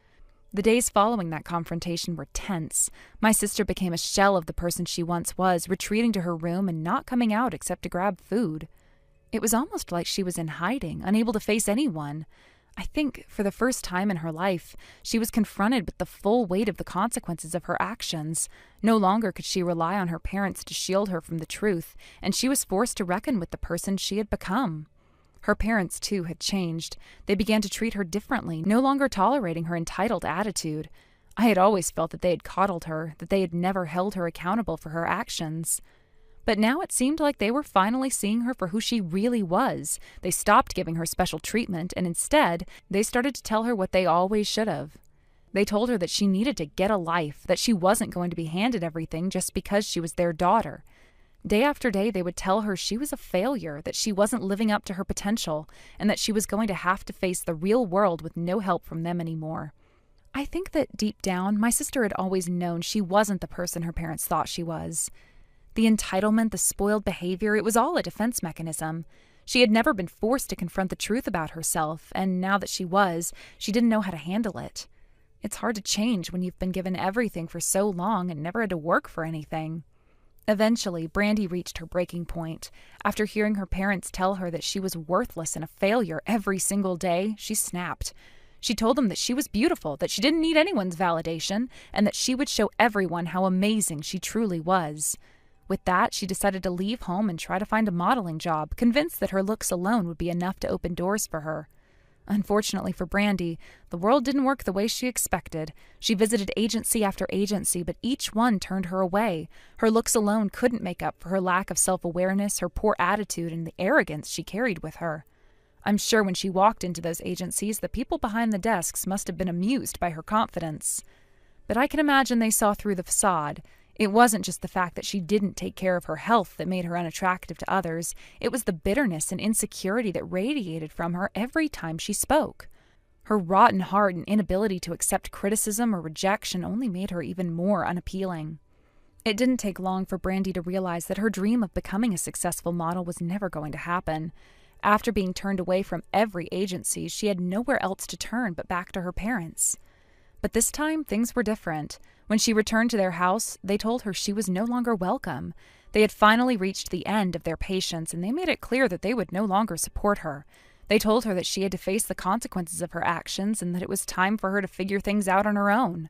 The days following that confrontation were tense. My sister became a shell of the person she once was, retreating to her room and not coming out except to grab food. It was almost like she was in hiding, unable to face anyone. I think, for the first time in her life, she was confronted with the full weight of the consequences of her actions. No longer could she rely on her parents to shield her from the truth, and she was forced to reckon with the person she had become. Her parents, too, had changed. They began to treat her differently, no longer tolerating her entitled attitude. I had always felt that they had coddled her, that they had never held her accountable for her actions. But now it seemed like they were finally seeing her for who she really was. They stopped giving her special treatment, and instead, they started to tell her what they always should have. They told her that she needed to get a life, that she wasn't going to be handed everything just because she was their daughter. Day after day, they would tell her she was a failure, that she wasn't living up to her potential, and that she was going to have to face the real world with no help from them anymore. I think that deep down, my sister had always known she wasn't the person her parents thought she was. The entitlement, the spoiled behavior, it was all a defense mechanism. She had never been forced to confront the truth about herself, and now that she was, she didn't know how to handle it. It's hard to change when you've been given everything for so long and never had to work for anything. Eventually, Brandy reached her breaking point. After hearing her parents tell her that she was worthless and a failure every single day, she snapped. She told them that she was beautiful, that she didn't need anyone's validation, and that she would show everyone how amazing she truly was. With that, she decided to leave home and try to find a modeling job, convinced that her looks alone would be enough to open doors for her. Unfortunately for Brandy, the world didn't work the way she expected. She visited agency after agency, but each one turned her away. Her looks alone couldn't make up for her lack of self-awareness, her poor attitude, and the arrogance she carried with her. I'm sure when she walked into those agencies, the people behind the desks must have been amused by her confidence. But I can imagine they saw through the facade. It wasn't just the fact that she didn't take care of her health that made her unattractive to others. It was the bitterness and insecurity that radiated from her every time she spoke. Her rotten heart and inability to accept criticism or rejection only made her even more unappealing. It didn't take long for Brandy to realize that her dream of becoming a successful model was never going to happen. After being turned away from every agency, she had nowhere else to turn but back to her parents. But this time, things were different. When she returned to their house, they told her she was no longer welcome. They had finally reached the end of their patience, and they made it clear that they would no longer support her. They told her that she had to face the consequences of her actions and that it was time for her to figure things out on her own.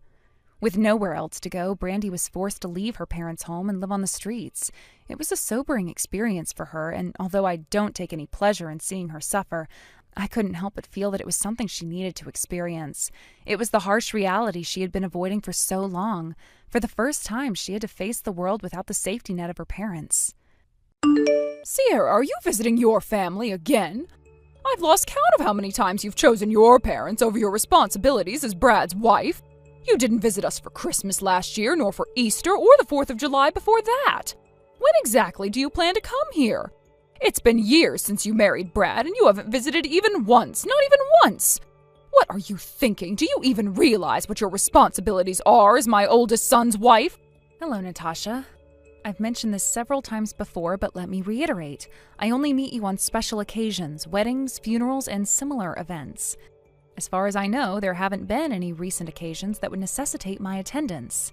With nowhere else to go, Brandy was forced to leave her parents' home and live on the streets. It was a sobering experience for her, and although I don't take any pleasure in seeing her suffer, I couldn't help but feel that it was something she needed to experience. It was the harsh reality she had been avoiding for so long. For the first time, she had to face the world without the safety net of her parents.
Sierra, are you visiting your family again? I've lost count of how many times you've chosen your parents over your responsibilities as Brad's wife. You didn't visit us for Christmas last year, nor for Easter or the 4th of July before that. When exactly do you plan to come here? It's been years since you married Brad, and you haven't visited even once, not even once. What are you thinking? Do you even realize what your responsibilities are as my oldest son's wife?
Hello, Natasha. I've mentioned this several times before, but let me reiterate. I only meet you on special occasions, weddings, funerals, and similar events. As far as I know, there haven't been any recent occasions that would necessitate my attendance.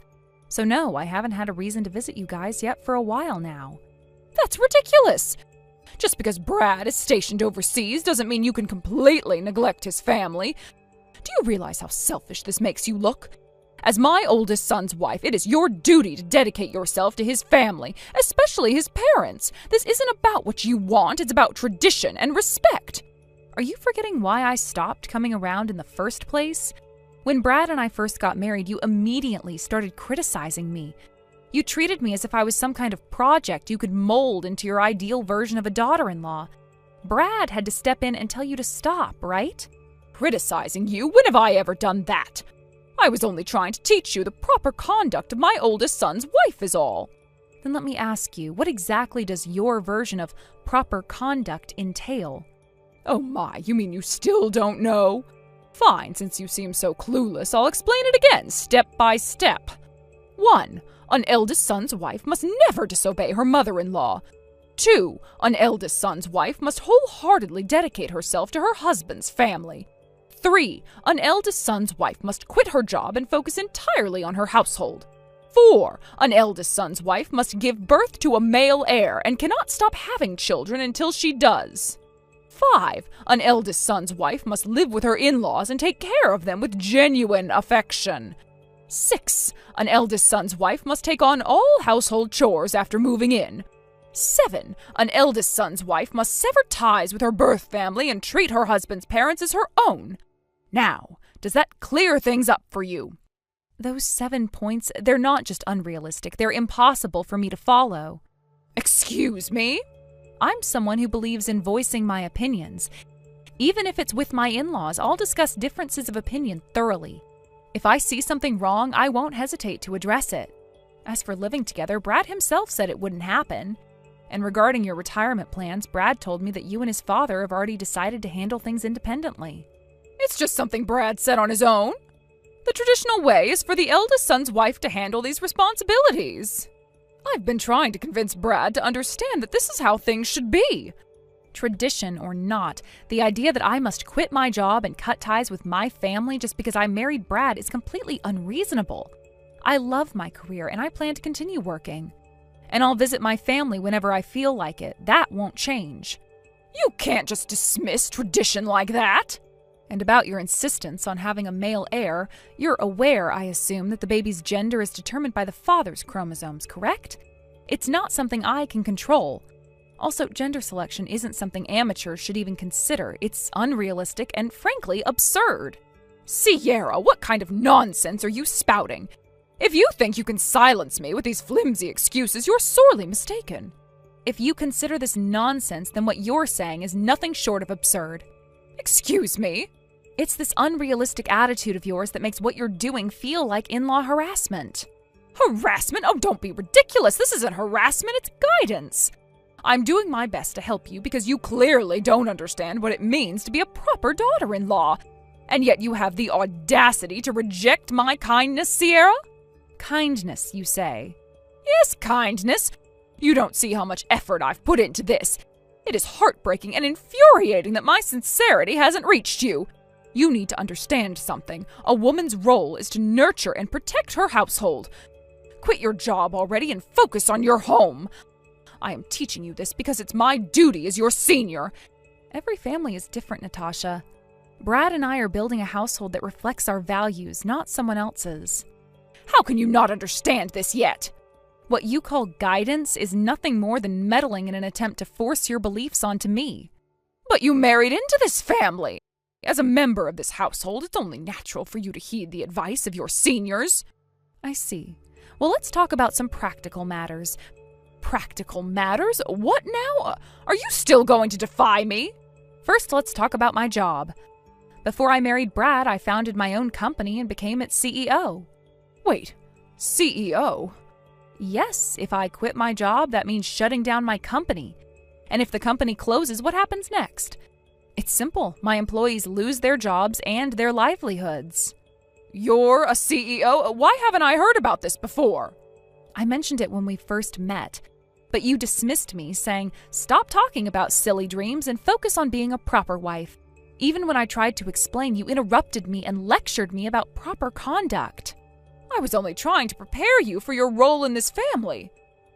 So no, I haven't had a reason to visit you guys yet for a while now.
That's ridiculous! Just because Brad is stationed overseas doesn't mean you can completely neglect his family. Do you realize how selfish this makes you look? As my oldest son's wife, it is your duty to dedicate yourself to his family, especially his parents. This isn't about what you want, it's about tradition and respect.
Are you forgetting why I stopped coming around in the first place? When Brad and I first got married, you immediately started criticizing me. You treated me as if I was some kind of project you could mold into your ideal version of a daughter-in-law. Brad had to step in and tell you to stop, right?
Criticizing you? When have I ever done that? I was only trying to teach you the proper conduct of my oldest son's wife is all.
Then let me ask you, what exactly does your version of proper conduct entail?
Oh my, you mean you still don't know? Fine, since you seem so clueless, I'll explain it again, step by step. 1. An eldest son's wife must never disobey her mother-in-law. 2. An eldest son's wife must wholeheartedly dedicate herself to her husband's family. 3. An eldest son's wife must quit her job and focus entirely on her household. 4. An eldest son's wife must give birth to a male heir and cannot stop having children until she does. 5. An eldest son's wife must live with her in-laws and take care of them with genuine affection. 6. An eldest son's wife must take on all household chores after moving in. 7. An eldest son's wife must sever ties with her birth family and treat her husband's parents as her own. Now, does that clear things up for you?
Those 7 points, they're not just unrealistic, they're impossible for me to follow.
Excuse me?
I'm someone who believes in voicing my opinions. Even if it's with my in-laws, I'll discuss differences of opinion thoroughly. If I see something wrong, I won't hesitate to address it. As for living together, Brad himself said it wouldn't happen. And regarding your retirement plans, Brad told me that you and his father have already decided to handle things independently.
It's just something Brad said on his own. The traditional way is for the eldest son's wife to handle these responsibilities. I've been trying to convince Brad to understand that this is how things should be.
Tradition or not, the idea that I must quit my job and cut ties with my family just because I married Brad is completely unreasonable. I love my career and I plan to continue working. And I'll visit my family whenever I feel like it. That won't change.
You can't just dismiss tradition like that.
And about your insistence on having a male heir, you're aware, I assume, that the baby's gender is determined by the father's chromosomes, correct? It's not something I can control. Also, gender selection isn't something amateurs should even consider. It's unrealistic and, frankly, absurd.
Sierra, what kind of nonsense are you spouting? If you think you can silence me with these flimsy excuses, you're sorely mistaken.
If you consider this nonsense, then what you're saying is nothing short of absurd.
Excuse me?
It's this unrealistic attitude of yours that makes what you're doing feel like in-law harassment.
Harassment? Oh, don't be ridiculous. This isn't harassment, it's guidance. I'm doing my best to help you because you clearly don't understand what it means to be a proper daughter-in-law. And yet you have the audacity to reject my kindness, Sierra?
Kindness, you say?
Yes, kindness. You don't see how much effort I've put into this. It is heartbreaking and infuriating that my sincerity hasn't reached you. You need to understand something. A woman's role is to nurture and protect her household. Quit your job already and focus on your home. I am teaching you this because it's my duty as your senior.
Every family is different, Natasha. Brad and I are building a household that reflects our values, not someone else's.
How can you not understand this yet?
What you call guidance is nothing more than meddling in an attempt to force your beliefs onto me.
But you married into this family. As a member of this household, it's only natural for you to heed the advice of your seniors.
I see. Well, let's talk about some practical matters.
Practical matters? What now? Are you still going to defy me?
First, let's talk about my job. Before I married Brad, I founded my own company and became its CEO.
Wait, CEO?
Yes, if I quit my job, that means shutting down my company. And if the company closes, what happens next? It's simple. My employees lose their jobs and their livelihoods.
You're a CEO? Why haven't I heard about this before?
I mentioned it when we first met, but you dismissed me, saying, "Stop talking about silly dreams and focus on being a proper wife." Even when I tried to explain, you interrupted me and lectured me about proper conduct.
I was only trying to prepare you for your role in this family.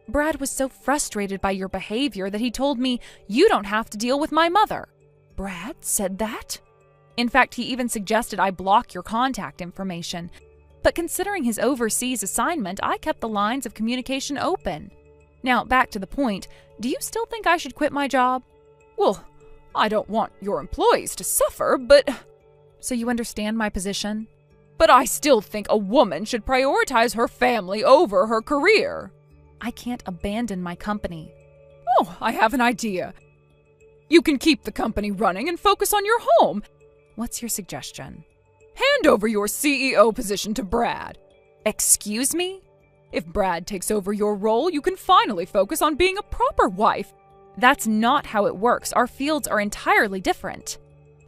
Brad was so frustrated by your behavior that he told me you don't have to deal with my mother.
Brad said that?
In fact, he even suggested I block your contact information. But considering his overseas assignment, I kept the lines of communication open. Now, back to the point, do you still think I should quit my job?
Well, I don't want your employees to suffer, but...
So you understand my position?
But I still think a woman should prioritize her family over her career.
I can't abandon my company.
Oh, I have an idea. You can keep the company running and focus on your home.
What's your suggestion?
Hand over your CEO position to Brad.
Excuse me?
If Brad takes over your role, you can finally focus on being a proper wife.
That's not how it works. Our fields are entirely different.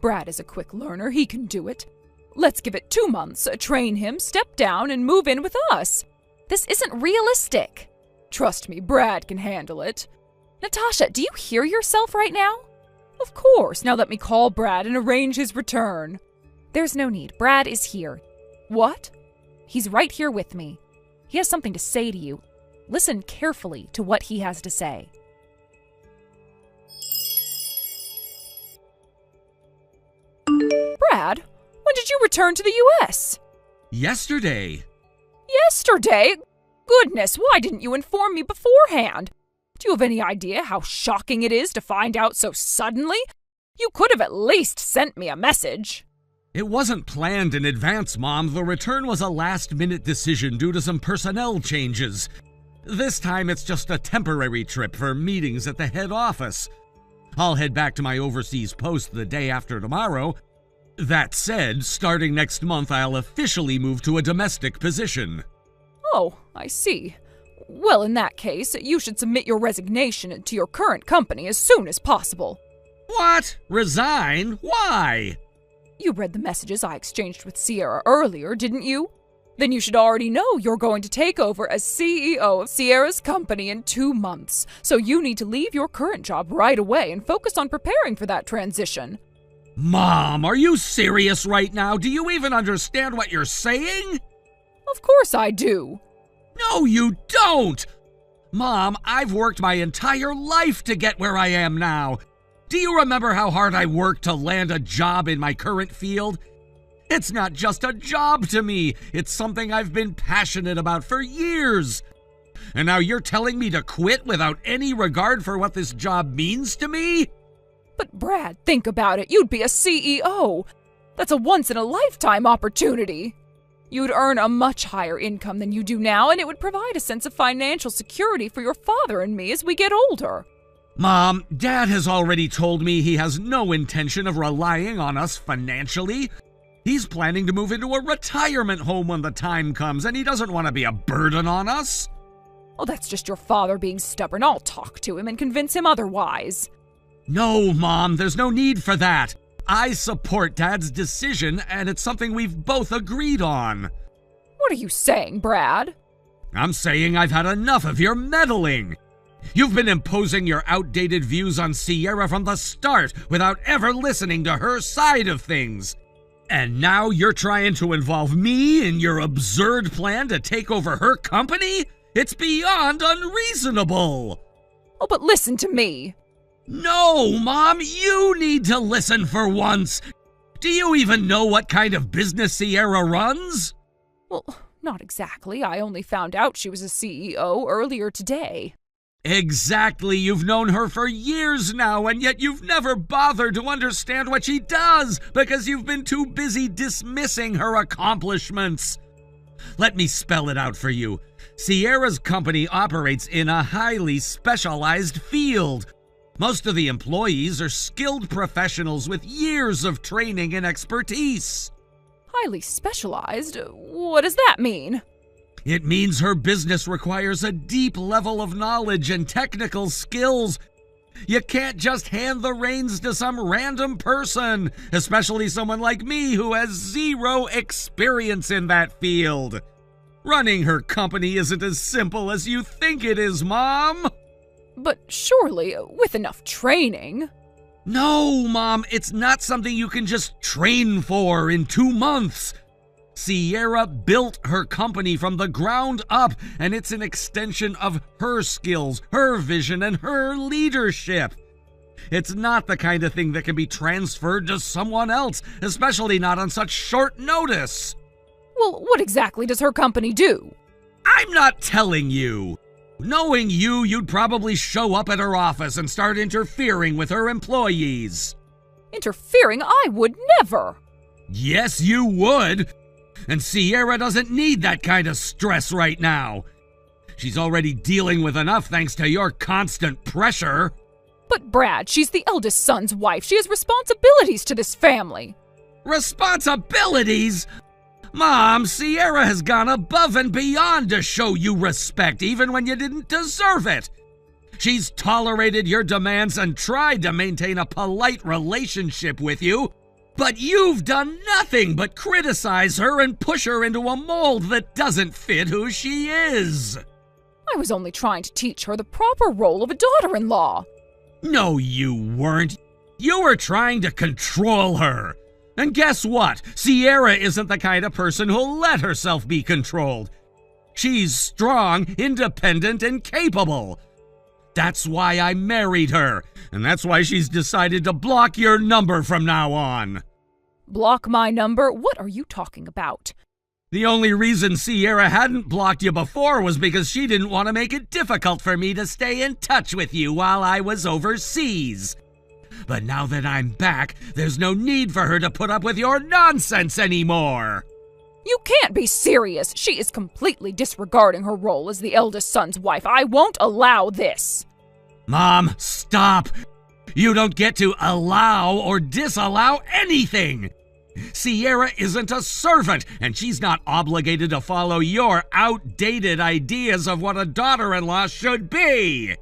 Brad is a quick learner. He can do it. Let's give it 2 months, train him, step down, and move in with us.
This isn't realistic.
Trust me, Brad can handle it.
Natasha, do you hear yourself right now?
Of course. Now let me call Brad and arrange his return.
There's no need. Brad is here.
What?
He's right here with me. He has something to say to you. Listen carefully to what he has to say.
Brad, when did you return to the U.S.?
Yesterday.
Yesterday? Goodness, why didn't you inform me beforehand? Do you have any idea how shocking it is to find out so suddenly? You could have at least sent me a message.
It wasn't planned in advance, Mom. The return was a last-minute decision due to some personnel changes. This time it's just a temporary trip for meetings at the head office. I'll head back to my overseas post the day after tomorrow. That said, starting next month I'll officially move to a domestic position.
Oh, I see. Well, in that case, you should submit your resignation to your current company as soon as possible.
What? Resign? Why?
You read the messages I exchanged with Sierra earlier, didn't you? Then you should already know you're going to take over as CEO of Sierra's company in 2 months. So you need to leave your current job right away and focus on preparing for that transition.
Mom, are you serious right now? Do you even understand what you're saying?
Of course I do.
No, you don't! Mom, I've worked my entire life to get where I am now. Do you remember how hard I worked to land a job in my current field? It's not just a job to me. It's something I've been passionate about for years. And now you're telling me to quit without any regard for what this job means to me?
But Brad, think about it. You'd be a CEO. That's a once-in-a-lifetime opportunity. You'd earn a much higher income than you do now, and it would provide a sense of financial security for your father and me as we get older.
Mom, Dad has already told me he has no intention of relying on us financially. He's planning to move into a retirement home when the time comes, and he doesn't want to be a burden on us.
Oh, that's just your father being stubborn. I'll talk to him and convince him otherwise.
No, Mom, there's no need for that. I support Dad's decision, and it's something we've both agreed on.
What are you saying, Brad?
I'm saying I've had enough of your meddling. You've been imposing your outdated views on Sierra from the start without ever listening to her side of things. And now you're trying to involve me in your absurd plan to take over her company? It's beyond unreasonable.
Oh, but listen to me.
No, Mom, you need to listen for once. Do you even know what kind of business Sierra runs?
Well, not exactly. I only found out she was a CEO earlier today.
Exactly. You've known her for years now, and yet you've never bothered to understand what she does because you've been too busy dismissing her accomplishments. Let me spell it out for you. Sierra's company operates in a highly specialized field. Most of the employees are skilled professionals with years of training and expertise.
Highly specialized? What does that mean?
It means her business requires a deep level of knowledge and technical skills. You can't just hand the reins to some random person, especially someone like me who has zero experience in that field. Running her company isn't as simple as you think it is, Mom.
But surely, with enough training...
No, Mom, it's not something you can just train for in 2 months. Sierra built her company from the ground up, and it's an extension of her skills, her vision, and her leadership. It's not the kind of thing that can be transferred to someone else, especially not on such short notice.
Well, what exactly does her company do?
I'm not telling you. Knowing you, you'd probably show up at her office and start interfering with her employees.
Interfering? I would never.
Yes, you would. And Sierra doesn't need that kind of stress right now. She's already dealing with enough thanks to your constant pressure.
But Brad, she's the eldest son's wife. She has responsibilities to this family.
Responsibilities? Mom, Sierra has gone above and beyond to show you respect, even when you didn't deserve it. She's tolerated your demands and tried to maintain a polite relationship with you, but you've done nothing but criticize her and push her into a mold that doesn't fit who she is.
I was only trying to teach her the proper role of a daughter-in-law.
No, you weren't. You were trying to control her. And guess what? Sierra isn't the kind of person who'll let herself be controlled. She's strong, independent, and capable. That's why I married her, and that's why she's decided to block your number from now on.
Block my number? What are you talking about?
The only reason Sierra hadn't blocked you before was because she didn't want to make it difficult for me to stay in touch with you while I was overseas. But now that I'm back, there's no need for her to put up with your nonsense anymore.
You can't be serious. She is completely disregarding her role as the eldest son's wife. I won't allow this.
Mom, stop. You don't get to allow or disallow anything. Sierra isn't a servant, and she's not obligated to follow your outdated ideas of what a daughter-in-law should be.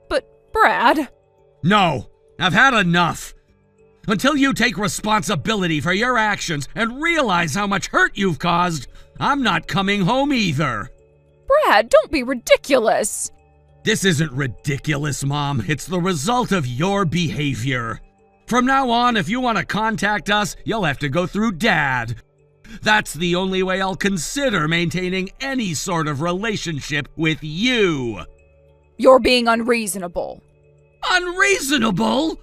But, Brad...
No, I've had enough. Until you take responsibility for your actions and realize how much hurt you've caused, I'm not coming home either.
Brad, don't be ridiculous.
This isn't ridiculous, Mom. It's the result of your behavior. From now on, if you want to contact us, you'll have to go through Dad. That's the only way I'll consider maintaining any sort of relationship with you.
You're being unreasonable.
Unreasonable?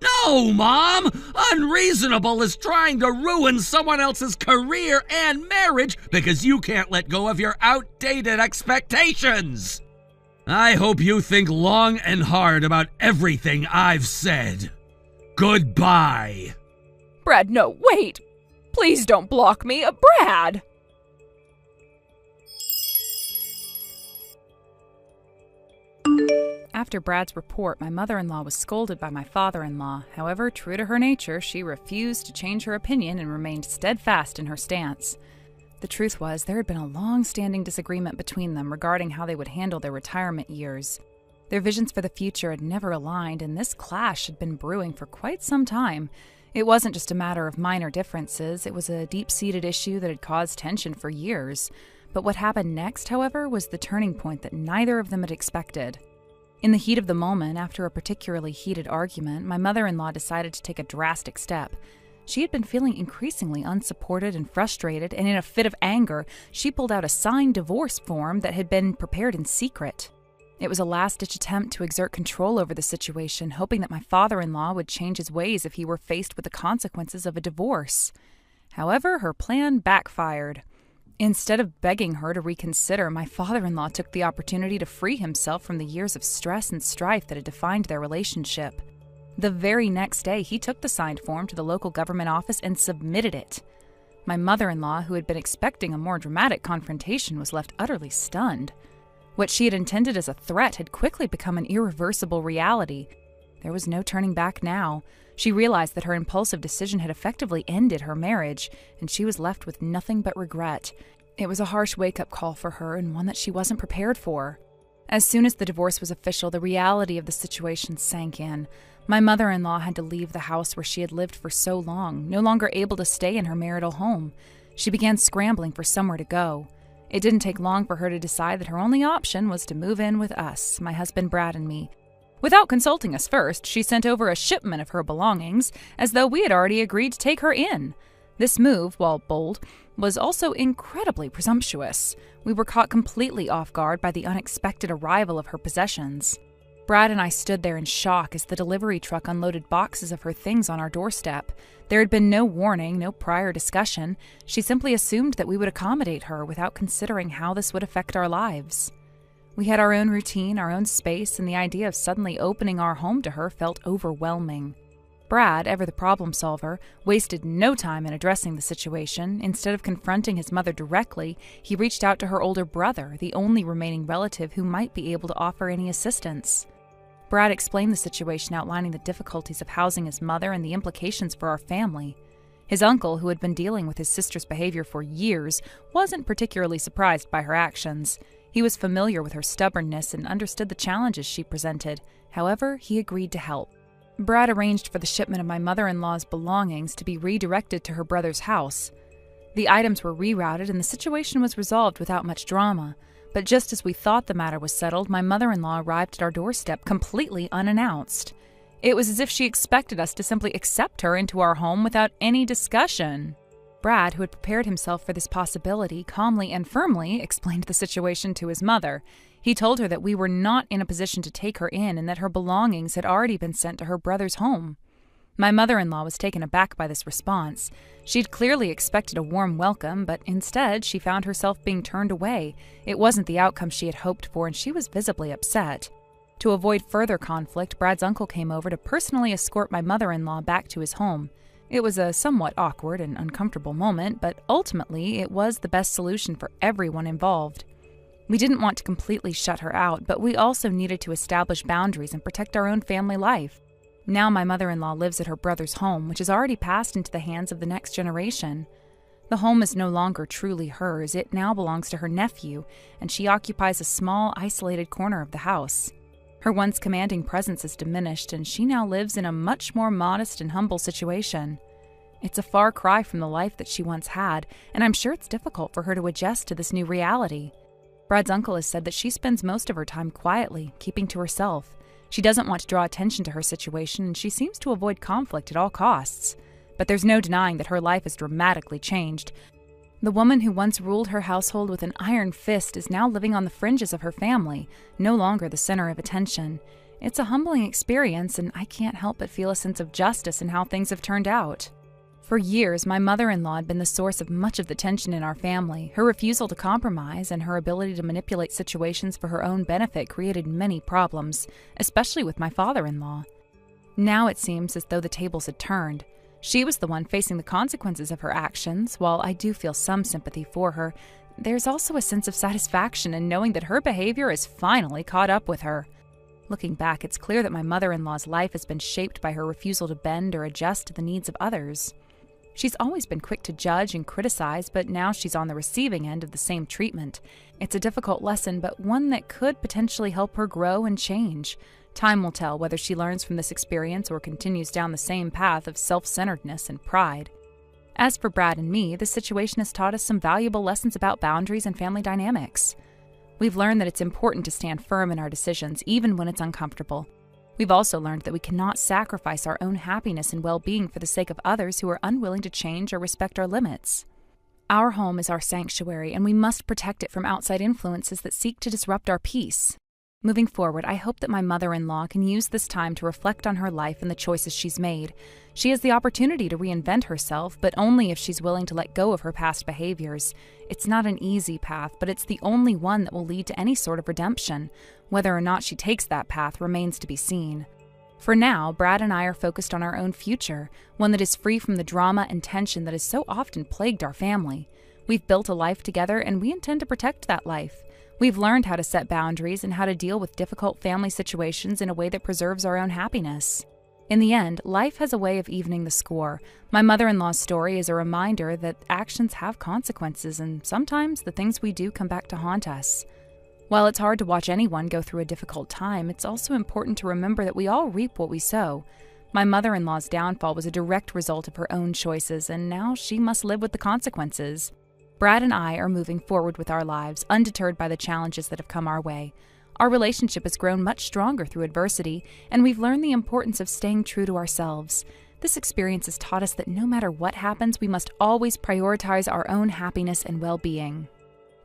No, Mom! Unreasonable is trying to ruin someone else's career and marriage because you can't let go of your outdated expectations. I hope you think long and hard about everything I've said. Goodbye.
Brad, no, wait. Please don't block me. Brad!
After Brad's report, my mother-in-law was scolded by my father-in-law. However, true to her nature, she refused to change her opinion and remained steadfast in her stance. The truth was, there had been a long-standing disagreement between them regarding how they would handle their retirement years. Their visions for the future had never aligned, and this clash had been brewing for quite some time. It wasn't just a matter of minor differences, it was a deep-seated issue that had caused tension for years. But what happened next, however, was the turning point that neither of them had expected. In the heat of the moment, after a particularly heated argument, my mother-in-law decided to take a drastic step. She had been feeling increasingly unsupported and frustrated, and in a fit of anger, she pulled out a signed divorce form that had been prepared in secret. It was a last-ditch attempt to exert control over the situation, hoping that my father-in-law would change his ways if he were faced with the consequences of a divorce. However, her plan backfired. Instead of begging her to reconsider, my father-in-law took the opportunity to free himself from the years of stress and strife that had defined their relationship. The very next day, he took the signed form to the local government office and submitted it. My mother-in-law, who had been expecting a more dramatic confrontation, was left utterly stunned. What she had intended as a threat had quickly become an irreversible reality. There was no turning back now. She realized that her impulsive decision had effectively ended her marriage, and she was left with nothing but regret. It was a harsh wake-up call for her, and one that she wasn't prepared for. As soon as the divorce was official, the reality of the situation sank in. My mother-in-law had to leave the house where she had lived for so long, no longer able to stay in her marital home. She began scrambling for somewhere to go. It didn't take long for her to decide that her only option was to move in with us, my husband Brad and me. Without consulting us first, she sent over a shipment of her belongings, as though we had already agreed to take her in. This move, while bold, was also incredibly presumptuous. We were caught completely off guard by the unexpected arrival of her possessions. Brad and I stood there in shock as the delivery truck unloaded boxes of her things on our doorstep. There had been no warning, no prior discussion. She simply assumed that we would accommodate her without considering how this would affect our lives. We had our own routine, our own space, and the idea of suddenly opening our home to her felt overwhelming. Brad, ever the problem solver, wasted no time in addressing the situation. Instead of confronting his mother directly, he reached out to her older brother, the only remaining relative who might be able to offer any assistance. Brad explained the situation, outlining the difficulties of housing his mother and the implications for our family. His uncle, who had been dealing with his sister's behavior for years, wasn't particularly surprised by her actions. He was familiar with her stubbornness and understood the challenges she presented. However, he agreed to help. Brad arranged for the shipment of my mother-in-law's belongings to be redirected to her brother's house. The items were rerouted and the situation was resolved without much drama. But just as we thought the matter was settled, my mother-in-law arrived at our doorstep completely unannounced. It was as if she expected us to simply accept her into our home without any discussion. Brad, who had prepared himself for this possibility, calmly and firmly explained the situation to his mother. He told her that we were not in a position to take her in and that her belongings had already been sent to her brother's home. My mother-in-law was taken aback by this response. She'd clearly expected a warm welcome, but instead she found herself being turned away. It wasn't the outcome she had hoped for, and she was visibly upset. To avoid further conflict, Brad's uncle came over to personally escort my mother-in-law back to his home. It was a somewhat awkward and uncomfortable moment, but ultimately it was the best solution for everyone involved. We didn't want to completely shut her out, but we also needed to establish boundaries and protect our own family life. Now my mother-in-law lives at her brother's home, which has already passed into the hands of the next generation. The home is no longer truly hers. It now belongs to her nephew, and she occupies a small, isolated corner of the house. Her once commanding presence has diminished, and she now lives in a much more modest and humble situation. It's a far cry from the life that she once had, and I'm sure it's difficult for her to adjust to this new reality. Brad's uncle has said that she spends most of her time quietly, keeping to herself. She doesn't want to draw attention to her situation, and she seems to avoid conflict at all costs. But there's no denying that her life has dramatically changed. The woman who once ruled her household with an iron fist is now living on the fringes of her family, no longer the center of attention. It's a humbling experience, and I can't help but feel a sense of justice in how things have turned out. For years, my mother-in-law had been the source of much of the tension in our family. Her refusal to compromise and her ability to manipulate situations for her own benefit created many problems, especially with my father-in-law. Now it seems as though the tables had turned. She was the one facing the consequences of her actions. While I do feel some sympathy for her, there's also a sense of satisfaction in knowing that her behavior has finally caught up with her. Looking back, it's clear that my mother-in-law's life has been shaped by her refusal to bend or adjust to the needs of others. She's always been quick to judge and criticize, but now she's on the receiving end of the same treatment. It's a difficult lesson, but one that could potentially help her grow and change. Time will tell whether she learns from this experience or continues down the same path of self-centeredness and pride. As for Brad and me, this situation has taught us some valuable lessons about boundaries and family dynamics. We've learned that it's important to stand firm in our decisions, even when it's uncomfortable. We've also learned that we cannot sacrifice our own happiness and well-being for the sake of others who are unwilling to change or respect our limits. Our home is our sanctuary, and we must protect it from outside influences that seek to disrupt our peace. Moving forward, I hope that my mother-in-law can use this time to reflect on her life and the choices she's made. She has the opportunity to reinvent herself, but only if she's willing to let go of her past behaviors. It's not an easy path, but it's the only one that will lead to any sort of redemption. Whether or not she takes that path remains to be seen. For now, Brad and I are focused on our own future, one that is free from the drama and tension that has so often plagued our family. We've built a life together, and we intend to protect that life. We've learned how to set boundaries and how to deal with difficult family situations in a way that preserves our own happiness. In the end, life has a way of evening the score. My mother-in-law's story is a reminder that actions have consequences, and sometimes the things we do come back to haunt us. While it's hard to watch anyone go through a difficult time, it's also important to remember that we all reap what we sow. My mother-in-law's downfall was a direct result of her own choices, and now she must live with the consequences. Brad and I are moving forward with our lives, undeterred by the challenges that have come our way. Our relationship has grown much stronger through adversity, and we've learned the importance of staying true to ourselves. This experience has taught us that no matter what happens, we must always prioritize our own happiness and well-being.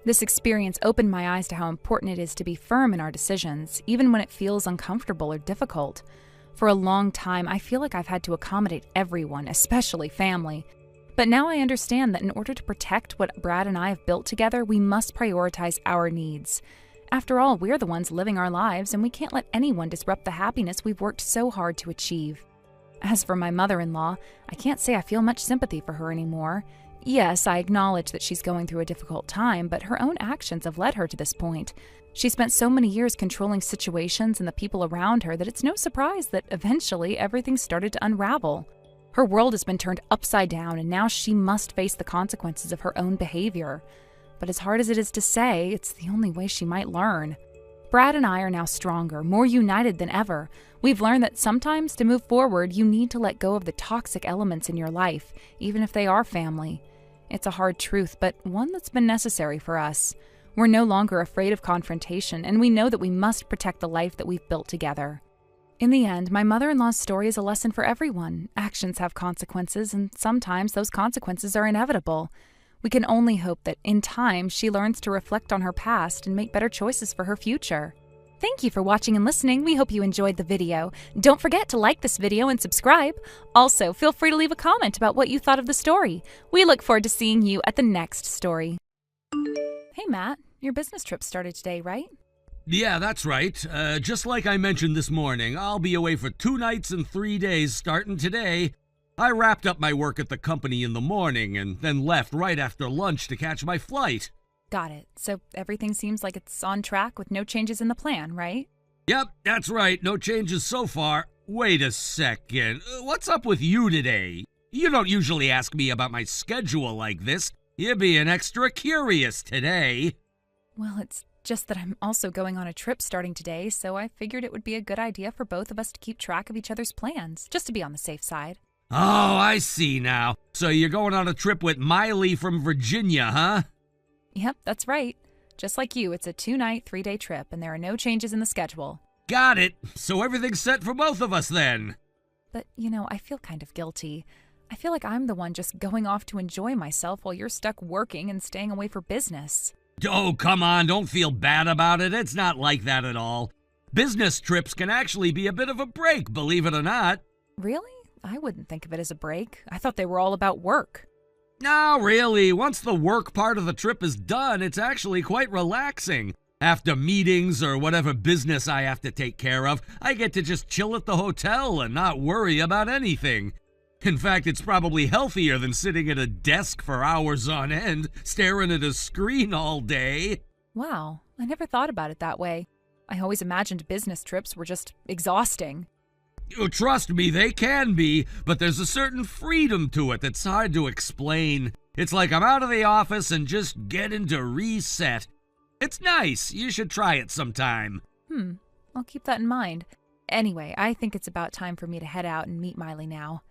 This experience opened my eyes to how important it is to be firm in our decisions, even when it feels uncomfortable or difficult. For a long time, I feel like I've had to accommodate everyone, especially family. But now I understand that in order to protect what Brad and I have built together, we must prioritize our needs. After all, we're the ones living our lives, and we can't let anyone disrupt the happiness we've worked so hard to achieve. As for my mother-in-law, I can't say I feel much sympathy for her anymore. Yes, I acknowledge that she's going through a difficult time, but her own actions have led her to this point. She spent so many years controlling situations and the people around her that it's no surprise that eventually everything started to unravel. Her world has been turned upside down, and now she must face the consequences of her own behavior. But as hard as it is to say, it's the only way she might learn. Brad and I are now stronger, more united than ever. We've learned that sometimes to move forward, you need to let go of the toxic elements in your life, even if they are family. It's a hard truth, but one that's been necessary for us. We're no longer afraid of confrontation, and we know that we must protect the life that we've built together. In the end, my mother-in-law's story is a lesson for everyone. Actions have consequences, and sometimes those consequences are inevitable. We can only hope that, in time, she learns to reflect on her past and make better choices for her future. Thank you for watching and listening. We hope you enjoyed the video. Don't forget to like this video and subscribe. Also, feel free to leave a comment about what you thought of the story. We look forward to seeing you at the next story. Hey, Matt, your business trip started today, right?
Yeah, that's right. Just like I mentioned this morning, I'll be away for 2 nights and 3 days starting today. I wrapped up my work at the company in the morning and then left right after lunch to catch my flight.
Got it. So everything seems like it's on track with no changes in the plan, right?
Yep, that's right. No changes so far. Wait a second. What's up with you today? You don't usually ask me about my schedule like this. You're being extra curious today.
Well, it's just that I'm also going on a trip starting today, so I figured it would be a good idea for both of us to keep track of each other's plans, just to be on the safe side.
Oh, I see now. So you're going on a trip with Miley from Virginia, huh?
Yep, that's right. Just like you, it's a 2-night, 3-day trip, and there are no changes in the schedule.
Got it. So everything's set for both of us then.
But, I feel kind of guilty. I feel like I'm the one just going off to enjoy myself while you're stuck working and staying away for business.
Oh, come on, don't feel bad about it. It's not like that at all. Business trips can actually be a bit of a break, believe it or not.
Really? I wouldn't think of it as a break. I thought they were all about work.
No, really. Once the work part of the trip is done, it's actually quite relaxing. After meetings or whatever business I have to take care of, I get to just chill at the hotel and not worry about anything. In fact, it's probably healthier than sitting at a desk for hours on end, staring at a screen all day.
Wow, I never thought about it that way. I always imagined business trips were just exhausting.
Trust me, they can be, but there's a certain freedom to it that's hard to explain. It's like I'm out of the office and just getting to reset. It's nice. You should try it sometime.
I'll keep that in mind. Anyway, I think it's about time for me to head out and meet Miley now.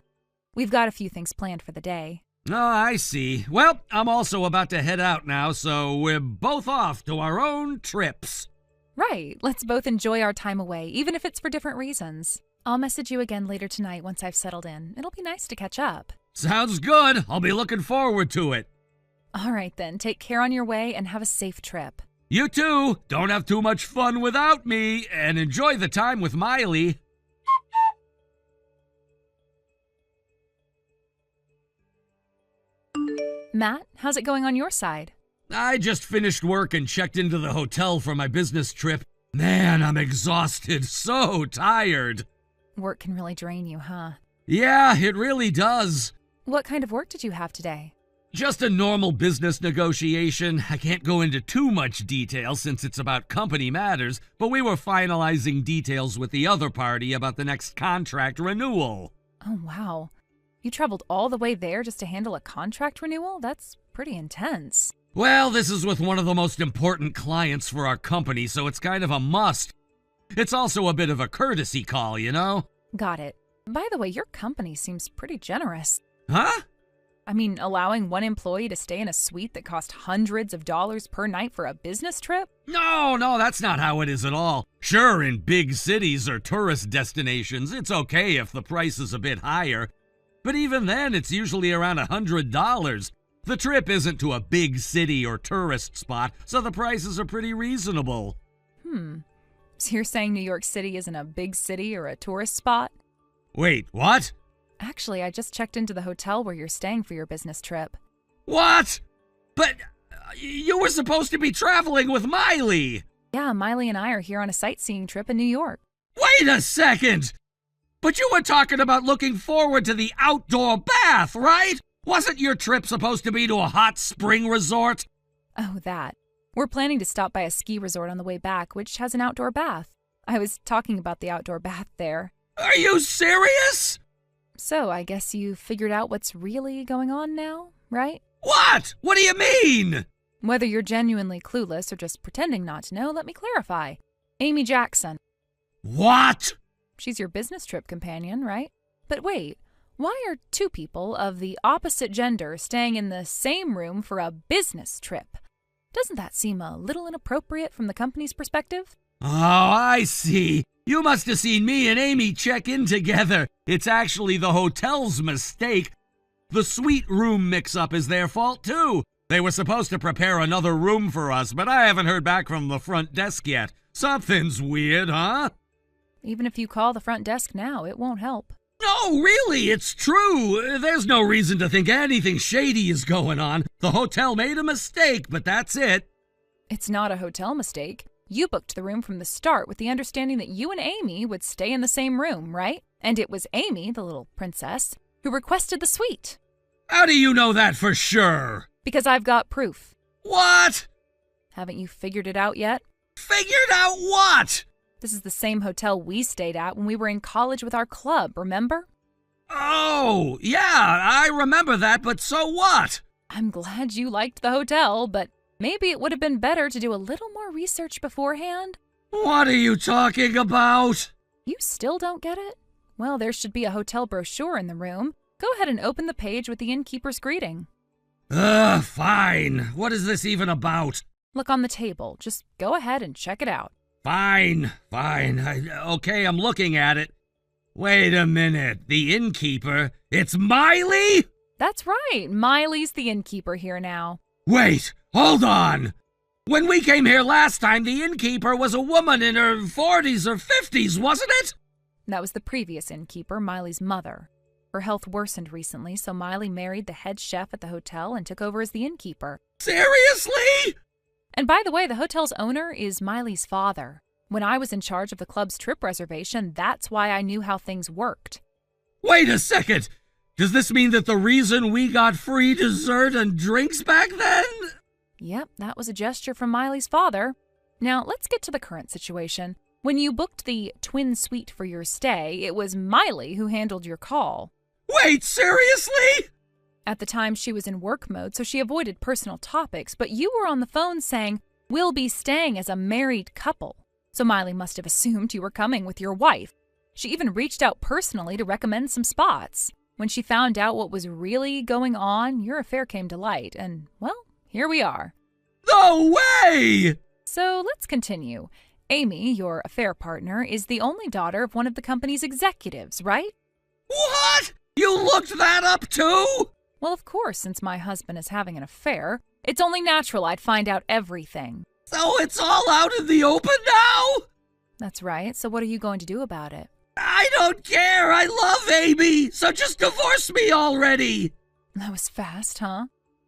We've got a few things planned for the day.
Oh, I see. Well, I'm also about to head out now, so we're both off to our own trips.
Right. Let's both enjoy our time away, even if it's for different reasons. I'll message you again later tonight once I've settled in. It'll be nice to catch up.
Sounds good. I'll be looking forward to it.
All right, then. Take care on your way and have a safe trip.
You too. Don't have too much fun without me, and enjoy the time with Miley.
Matt, how's it going on your side?
I just finished work and checked into the hotel for my business trip. Man, I'm exhausted. So tired.
Work can really drain you, huh?
Yeah, it really does.
What kind of work did you have today?
Just a normal business negotiation. I can't go into too much detail since it's about company matters, but we were finalizing details with the other party about the next contract renewal.
Oh, wow. You traveled all the way there just to handle a contract renewal? That's pretty intense.
Well, this is with one of the most important clients for our company, so it's kind of a must. It's also a bit of a courtesy call, you know?
Got it. By the way, your company seems pretty generous.
Huh?
I mean, allowing one employee to stay in a suite that cost hundreds of dollars per night for a business trip?
No, that's not how it is at all. Sure, in big cities or tourist destinations, it's okay if the price is a bit higher. But even then, it's usually around $100. The trip isn't to a big city or tourist spot, so the prices are pretty reasonable.
So you're saying New York City isn't a big city or a tourist spot?
Wait, what?
Actually, I just checked into the hotel where you're staying for your business trip.
What? But you were supposed to be traveling with Miley.
Yeah, Miley and I are here on a sightseeing trip in New York.
Wait a second! But you were talking about looking forward to the outdoor bath, right? Wasn't your trip supposed to be to a hot spring resort?
Oh, that. We're planning to stop by a ski resort on the way back, which has an outdoor bath. I was talking about the outdoor bath there.
Are you serious?
So, I guess you figured out what's really going on now, right?
What? What do you mean?
Whether you're genuinely clueless or just pretending not to know, let me clarify. Amy Jackson.
What?
She's your business trip companion, right? But wait, why are two people of the opposite gender staying in the same room for a business trip? Doesn't that seem a little inappropriate from the company's perspective?
Oh, I see. You must have seen me and Amy check in together. It's actually the hotel's mistake. The suite room mix-up is their fault, too. They were supposed to prepare another room for us, but I haven't heard back from the front desk yet. Something's weird, huh?
Even if you call the front desk now, it won't help.
No, really, it's true. There's no reason to think anything shady is going on. The hotel made a mistake, but that's it.
It's not a hotel mistake. You booked the room from the start with the understanding that you and Amy would stay in the same room, right? And it was Amy, the little princess, who requested the suite.
How do you know that for sure?
Because I've got proof.
What?
Haven't you figured it out yet?
Figured out what?
This is the same hotel we stayed at when we were in college with our club, remember?
Oh, yeah, I remember that, but so what?
I'm glad you liked the hotel, but maybe it would have been better to do a little more research beforehand.
What are you talking about?
You still don't get it? Well, there should be a hotel brochure in the room. Go ahead and open the page with the innkeeper's greeting.
Fine. What is this even about?
Look on the table. Just go ahead and check it out.
Fine. Okay, I'm looking at it. Wait a minute. The innkeeper? It's Miley?
That's right. Miley's the innkeeper here now.
Wait, hold on. When we came here last time, the innkeeper was a woman in her 40s or 50s, wasn't it?
That was the previous innkeeper, Miley's mother. Her health worsened recently, so Miley married the head chef at the hotel and took over as the innkeeper.
Seriously?
And by the way, the hotel's owner is Miley's father. When I was in charge of the club's trip reservation, that's why I knew how things worked.
Wait a second! Does this mean that the reason we got free dessert and drinks back then?
Yep, that was a gesture from Miley's father. Now, let's get to the current situation. When you booked the twin suite for your stay, it was Miley who handled your call.
Wait, seriously?
At the time, she was in work mode, so she avoided personal topics, but you were on the phone saying, "We'll be staying as a married couple." So Miley must have assumed you were coming with your wife. She even reached out personally to recommend some spots. When she found out what was really going on, your affair came to light, and, well, here we are.
No way!
So let's continue. Amy, your affair partner, is the only daughter of one of the company's executives, right?
What? You looked that up too?
Well, of course, since my husband is having an affair, it's only natural I'd find out everything.
So it's all out in the open now?
That's right. So what are you going to do about it?
I don't care. I love Amy. So just divorce me already.
That was fast, huh?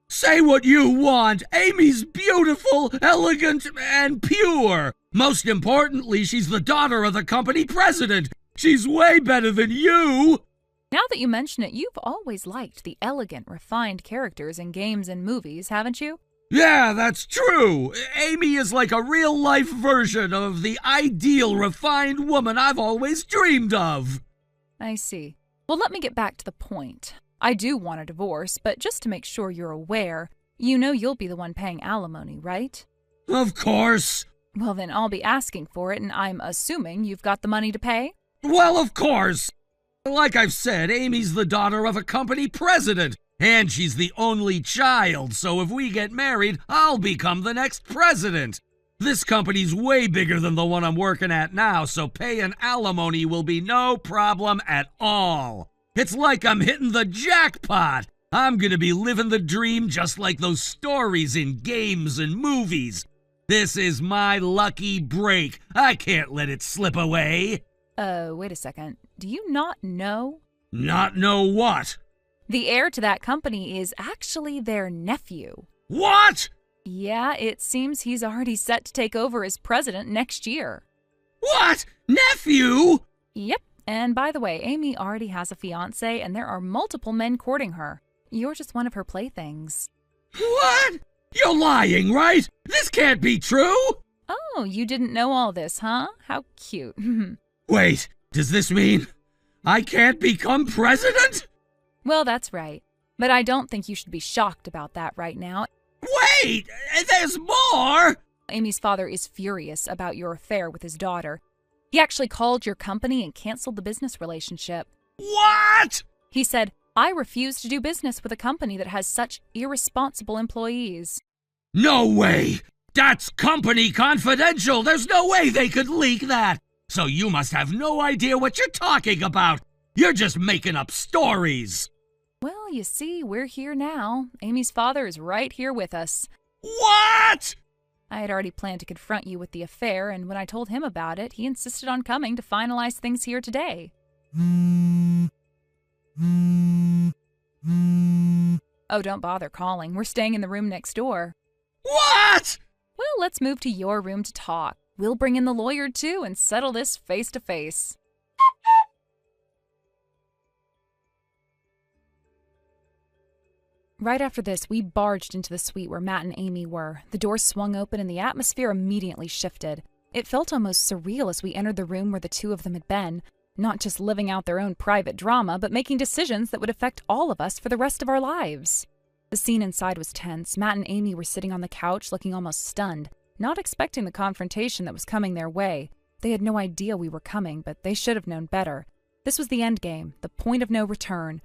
Say what you want. Amy's beautiful, elegant, and pure. Most importantly, she's the daughter of the company president. She's way better than you.
Now that you mention it, you've always liked the elegant, refined characters in games and movies, haven't you?
Yeah, that's true. Amy is like a real-life version of the ideal, refined woman I've always dreamed of.
I see. Well, let me get back to the point. I do want a divorce, but just to make sure you're aware, you know you'll be the one paying alimony, right?
Of course.
Well, then I'll be asking for it, and I'm assuming you've got the money to pay?
Well, of course. Like I've said, Amy's the daughter of a company president, and she's the only child, so if we get married, I'll become the next president. This company's way bigger than the one I'm working at now, so paying alimony will be no problem at all. It's like I'm hitting the jackpot. I'm gonna be living the dream just like those stories in games and movies. This is my lucky break. I can't let it slip away.
Wait a second. Do you not know?
Not know what?
The heir to that company is actually their nephew.
What?
Yeah, it seems he's already set to take over as president next year.
What? Nephew?
Yep. And by the way, Amy already has a fiancé, and there are multiple men courting her. You're just one of her playthings.
What? You're lying, right? This can't be true!
Oh, you didn't know all this, huh? How cute.
Wait, does this mean I can't become president?
Well, that's right. But I don't think you should be shocked about that right now.
Wait, there's more!
Amy's father is furious about your affair with his daughter. He actually called your company and canceled the business relationship.
What?
He said, I refuse to do business with a company that has such irresponsible employees.
No way! That's company confidential! There's no way they could leak that! So you must have no idea what you're talking about! You're just making up stories!
Well, you see, we're here now. Amy's father is right here with us.
What?
I had already planned to confront you with the affair, and when I told him about it, he insisted on coming to finalize things here today. Oh, don't bother calling. We're staying in the room next door.
What?
Well, let's move to your room to talk. We'll bring in the lawyer, too, and settle this face to face. Right after this, we barged into the suite where Matt and Amy were. The door swung open and the atmosphere immediately shifted. It felt almost surreal as we entered the room where the two of them had been, not just living out their own private drama, but making decisions that would affect all of us for the rest of our lives. The scene inside was tense. Matt and Amy were sitting on the couch looking almost stunned, not expecting the confrontation that was coming their way. They had no idea we were coming, but they should have known better. This was the end game, the point of no return.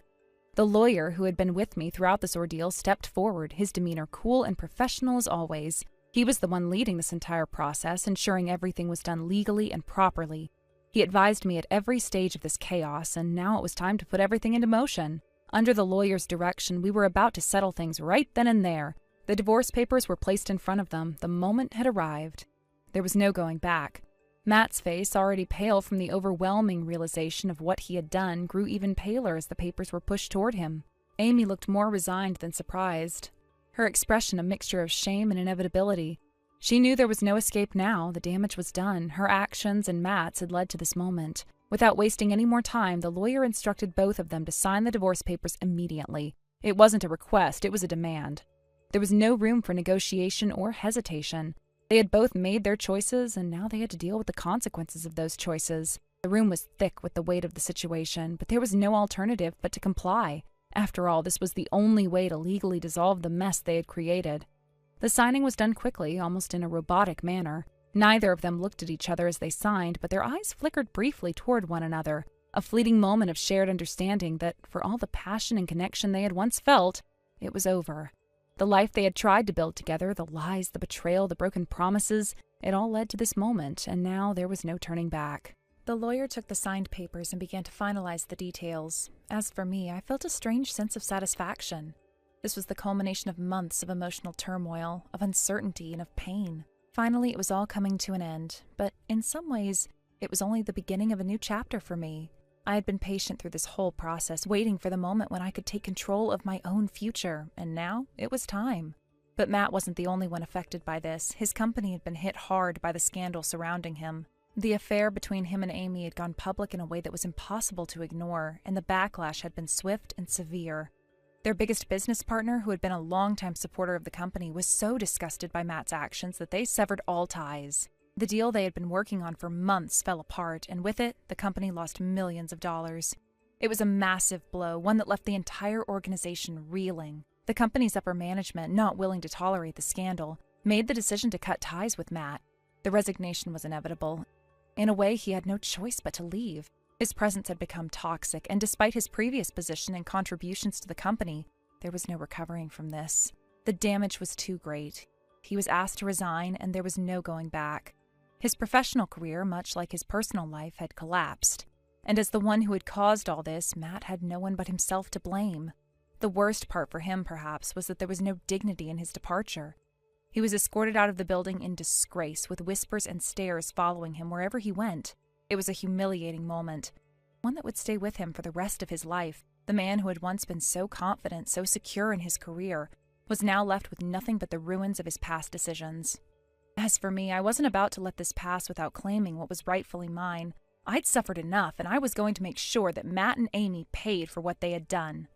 The lawyer who had been with me throughout this ordeal stepped forward, his demeanor cool and professional as always. He was the one leading this entire process, ensuring everything was done legally and properly. He advised me at every stage of this chaos, and now it was time to put everything into motion. Under the lawyer's direction, we were about to settle things right then and there. The divorce papers were placed in front of them. The moment had arrived. There was no going back. Matt's face, already pale from the overwhelming realization of what he had done, grew even paler as the papers were pushed toward him. Amy looked more resigned than surprised, her expression a mixture of shame and inevitability. She knew there was no escape now. The damage was done. Her actions and Matt's had led to this moment. Without wasting any more time, the lawyer instructed both of them to sign the divorce papers immediately. It wasn't a request, it was a demand. There was no room for negotiation or hesitation. They had both made their choices, and now they had to deal with the consequences of those choices. The room was thick with the weight of the situation, but there was no alternative but to comply. After all, this was the only way to legally dissolve the mess they had created. The signing was done quickly, almost in a robotic manner. Neither of them looked at each other as they signed, but their eyes flickered briefly toward one another, a fleeting moment of shared understanding that, for all the passion and connection they had once felt, it was over. The life they had tried to build together, the lies, the betrayal, the broken promises, it all led to this moment, and now there was no turning back. The lawyer took the signed papers and began to finalize the details. As for me, I felt a strange sense of satisfaction. This was the culmination of months of emotional turmoil, of uncertainty, and of pain. Finally, it was all coming to an end, but in some ways, it was only the beginning of a new chapter for me. I had been patient through this whole process, waiting for the moment when I could take control of my own future, and now it was time. But Matt wasn't the only one affected by this. His company had been hit hard by the scandal surrounding him. The affair between him and Amy had gone public in a way that was impossible to ignore, and the backlash had been swift and severe. Their biggest business partner, who had been a longtime supporter of the company, was so disgusted by Matt's actions that they severed all ties. The deal they had been working on for months fell apart, and with it, the company lost millions of dollars. It was a massive blow, one that left the entire organization reeling. The company's upper management, not willing to tolerate the scandal, made the decision to cut ties with Matt. The resignation was inevitable. In a way, he had no choice but to leave. His presence had become toxic, and despite his previous position and contributions to the company, there was no recovering from this. The damage was too great. He was asked to resign, and there was no going back. His professional career, much like his personal life, had collapsed. And as the one who had caused all this, Matt had no one but himself to blame. The worst part for him, perhaps, was that there was no dignity in his departure. He was escorted out of the building in disgrace, with whispers and stares following him wherever he went. It was a humiliating moment, one that would stay with him for the rest of his life. The man who had once been so confident, so secure in his career, was now left with nothing but the ruins of his past decisions. As for me, I wasn't about to let this pass without claiming what was rightfully mine. I'd suffered enough, and I was going to make sure that Matt and Amy paid for what they had done.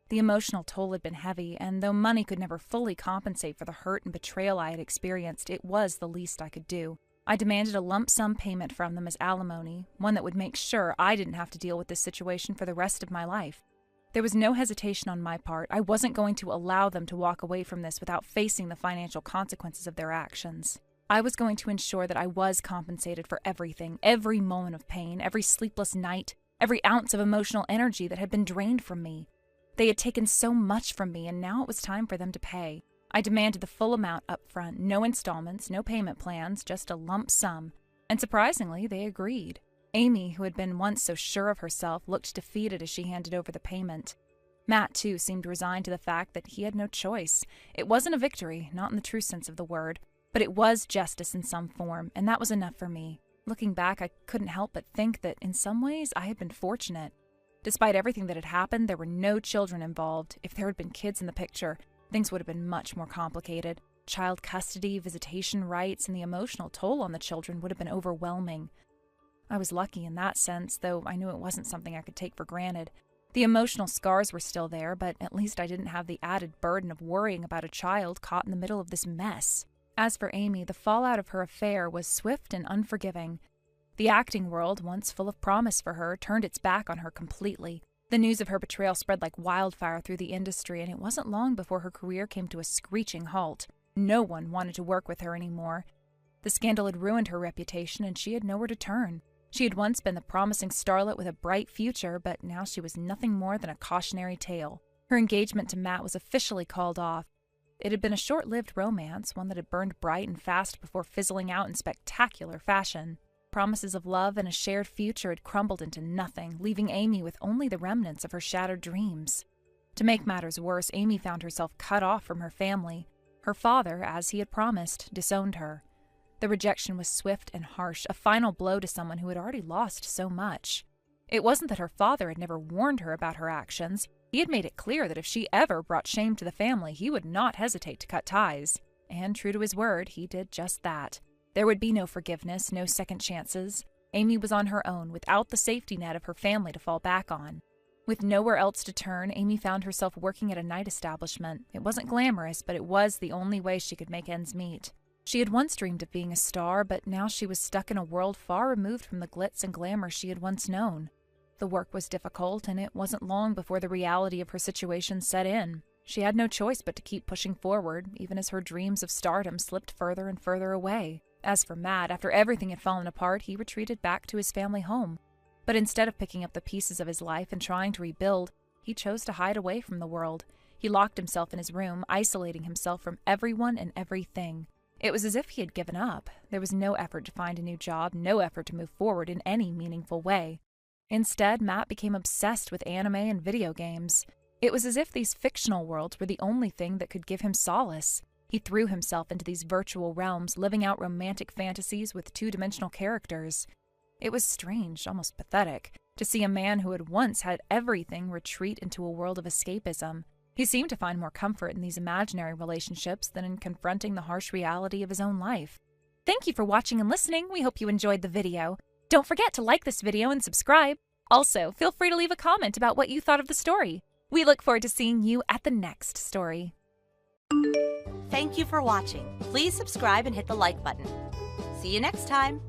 The emotional toll had been heavy, and though money could never fully compensate for the hurt and betrayal I had experienced, it was the least I could do. I demanded a lump sum payment from them as alimony, one that would make sure I didn't have to deal with this situation for the rest of my life. There was no hesitation on my part. I wasn't going to allow them to walk away from this without facing the financial consequences of their actions. I was going to ensure that I was compensated for everything, every moment of pain, every sleepless night, every ounce of emotional energy that had been drained from me. They had taken so much from me, and now it was time for them to pay. I demanded the full amount up front, no installments, no payment plans, just a lump sum. And surprisingly, they agreed. Amy, who had been once so sure of herself, looked defeated as she handed over the payment. Matt, too, seemed resigned to the fact that he had no choice. It wasn't a victory, not in the true sense of the word, but it was justice in some form, and that was enough for me. Looking back, I couldn't help but think that in some ways I had been fortunate. Despite everything that had happened, there were no children involved. If there had been kids in the picture, things would have been much more complicated. Child custody, visitation rights, and the emotional toll on the children would have been overwhelming. I was lucky in that sense, though I knew it wasn't something I could take for granted. The emotional scars were still there, but at least I didn't have the added burden of worrying about a child caught in the middle of this mess. As for Amy, the fallout of her affair was swift and unforgiving. The acting world, once full of promise for her, turned its back on her completely. The news of her betrayal spread like wildfire through the industry, and it wasn't long before her career came to a screeching halt. No one wanted to work with her anymore. The scandal had ruined her reputation, and she had nowhere to turn. She had once been the promising starlet with a bright future, but now she was nothing more than a cautionary tale. Her engagement to Matt was officially called off. It had been a short-lived romance, one that had burned bright and fast before fizzling out in spectacular fashion. Promises of love and a shared future had crumbled into nothing, leaving Amy with only the remnants of her shattered dreams. To make matters worse, Amy found herself cut off from her family. Her father, as he had promised, disowned her. The rejection was swift and harsh, a final blow to someone who had already lost so much. It wasn't that her father had never warned her about her actions. He had made it clear that if she ever brought shame to the family, he would not hesitate to cut ties. And true to his word, he did just that. There would be no forgiveness, no second chances. Amy was on her own, without the safety net of her family to fall back on. With nowhere else to turn, Amy found herself working at a night establishment. It wasn't glamorous, but it was the only way she could make ends meet. She had once dreamed of being a star, but now she was stuck in a world far removed from the glitz and glamour she had once known. The work was difficult, and it wasn't long before the reality of her situation set in. She had no choice but to keep pushing forward, even as her dreams of stardom slipped further and further away. As for Matt, after everything had fallen apart, he retreated back to his family home. But instead of picking up the pieces of his life and trying to rebuild, he chose to hide away from the world. He locked himself in his room, isolating himself from everyone and everything. It was as if he had given up. There was no effort to find a new job, no effort to move forward in any meaningful way. Instead, Matt became obsessed with anime and video games. It was as if these fictional worlds were the only thing that could give him solace. He threw himself into these virtual realms, living out romantic fantasies with two-dimensional characters. It was strange, almost pathetic, to see a man who had once had everything retreat into a world of escapism. He seemed to find more comfort in these imaginary relationships than in confronting the harsh reality of his own life. Thank you for watching and listening. We hope you enjoyed the video. Don't forget to like this video and subscribe. Also, feel free to leave a comment about what you thought of the story. We look forward to seeing you at the next story.
Thank you for watching. Please subscribe and hit the like button. See you next time.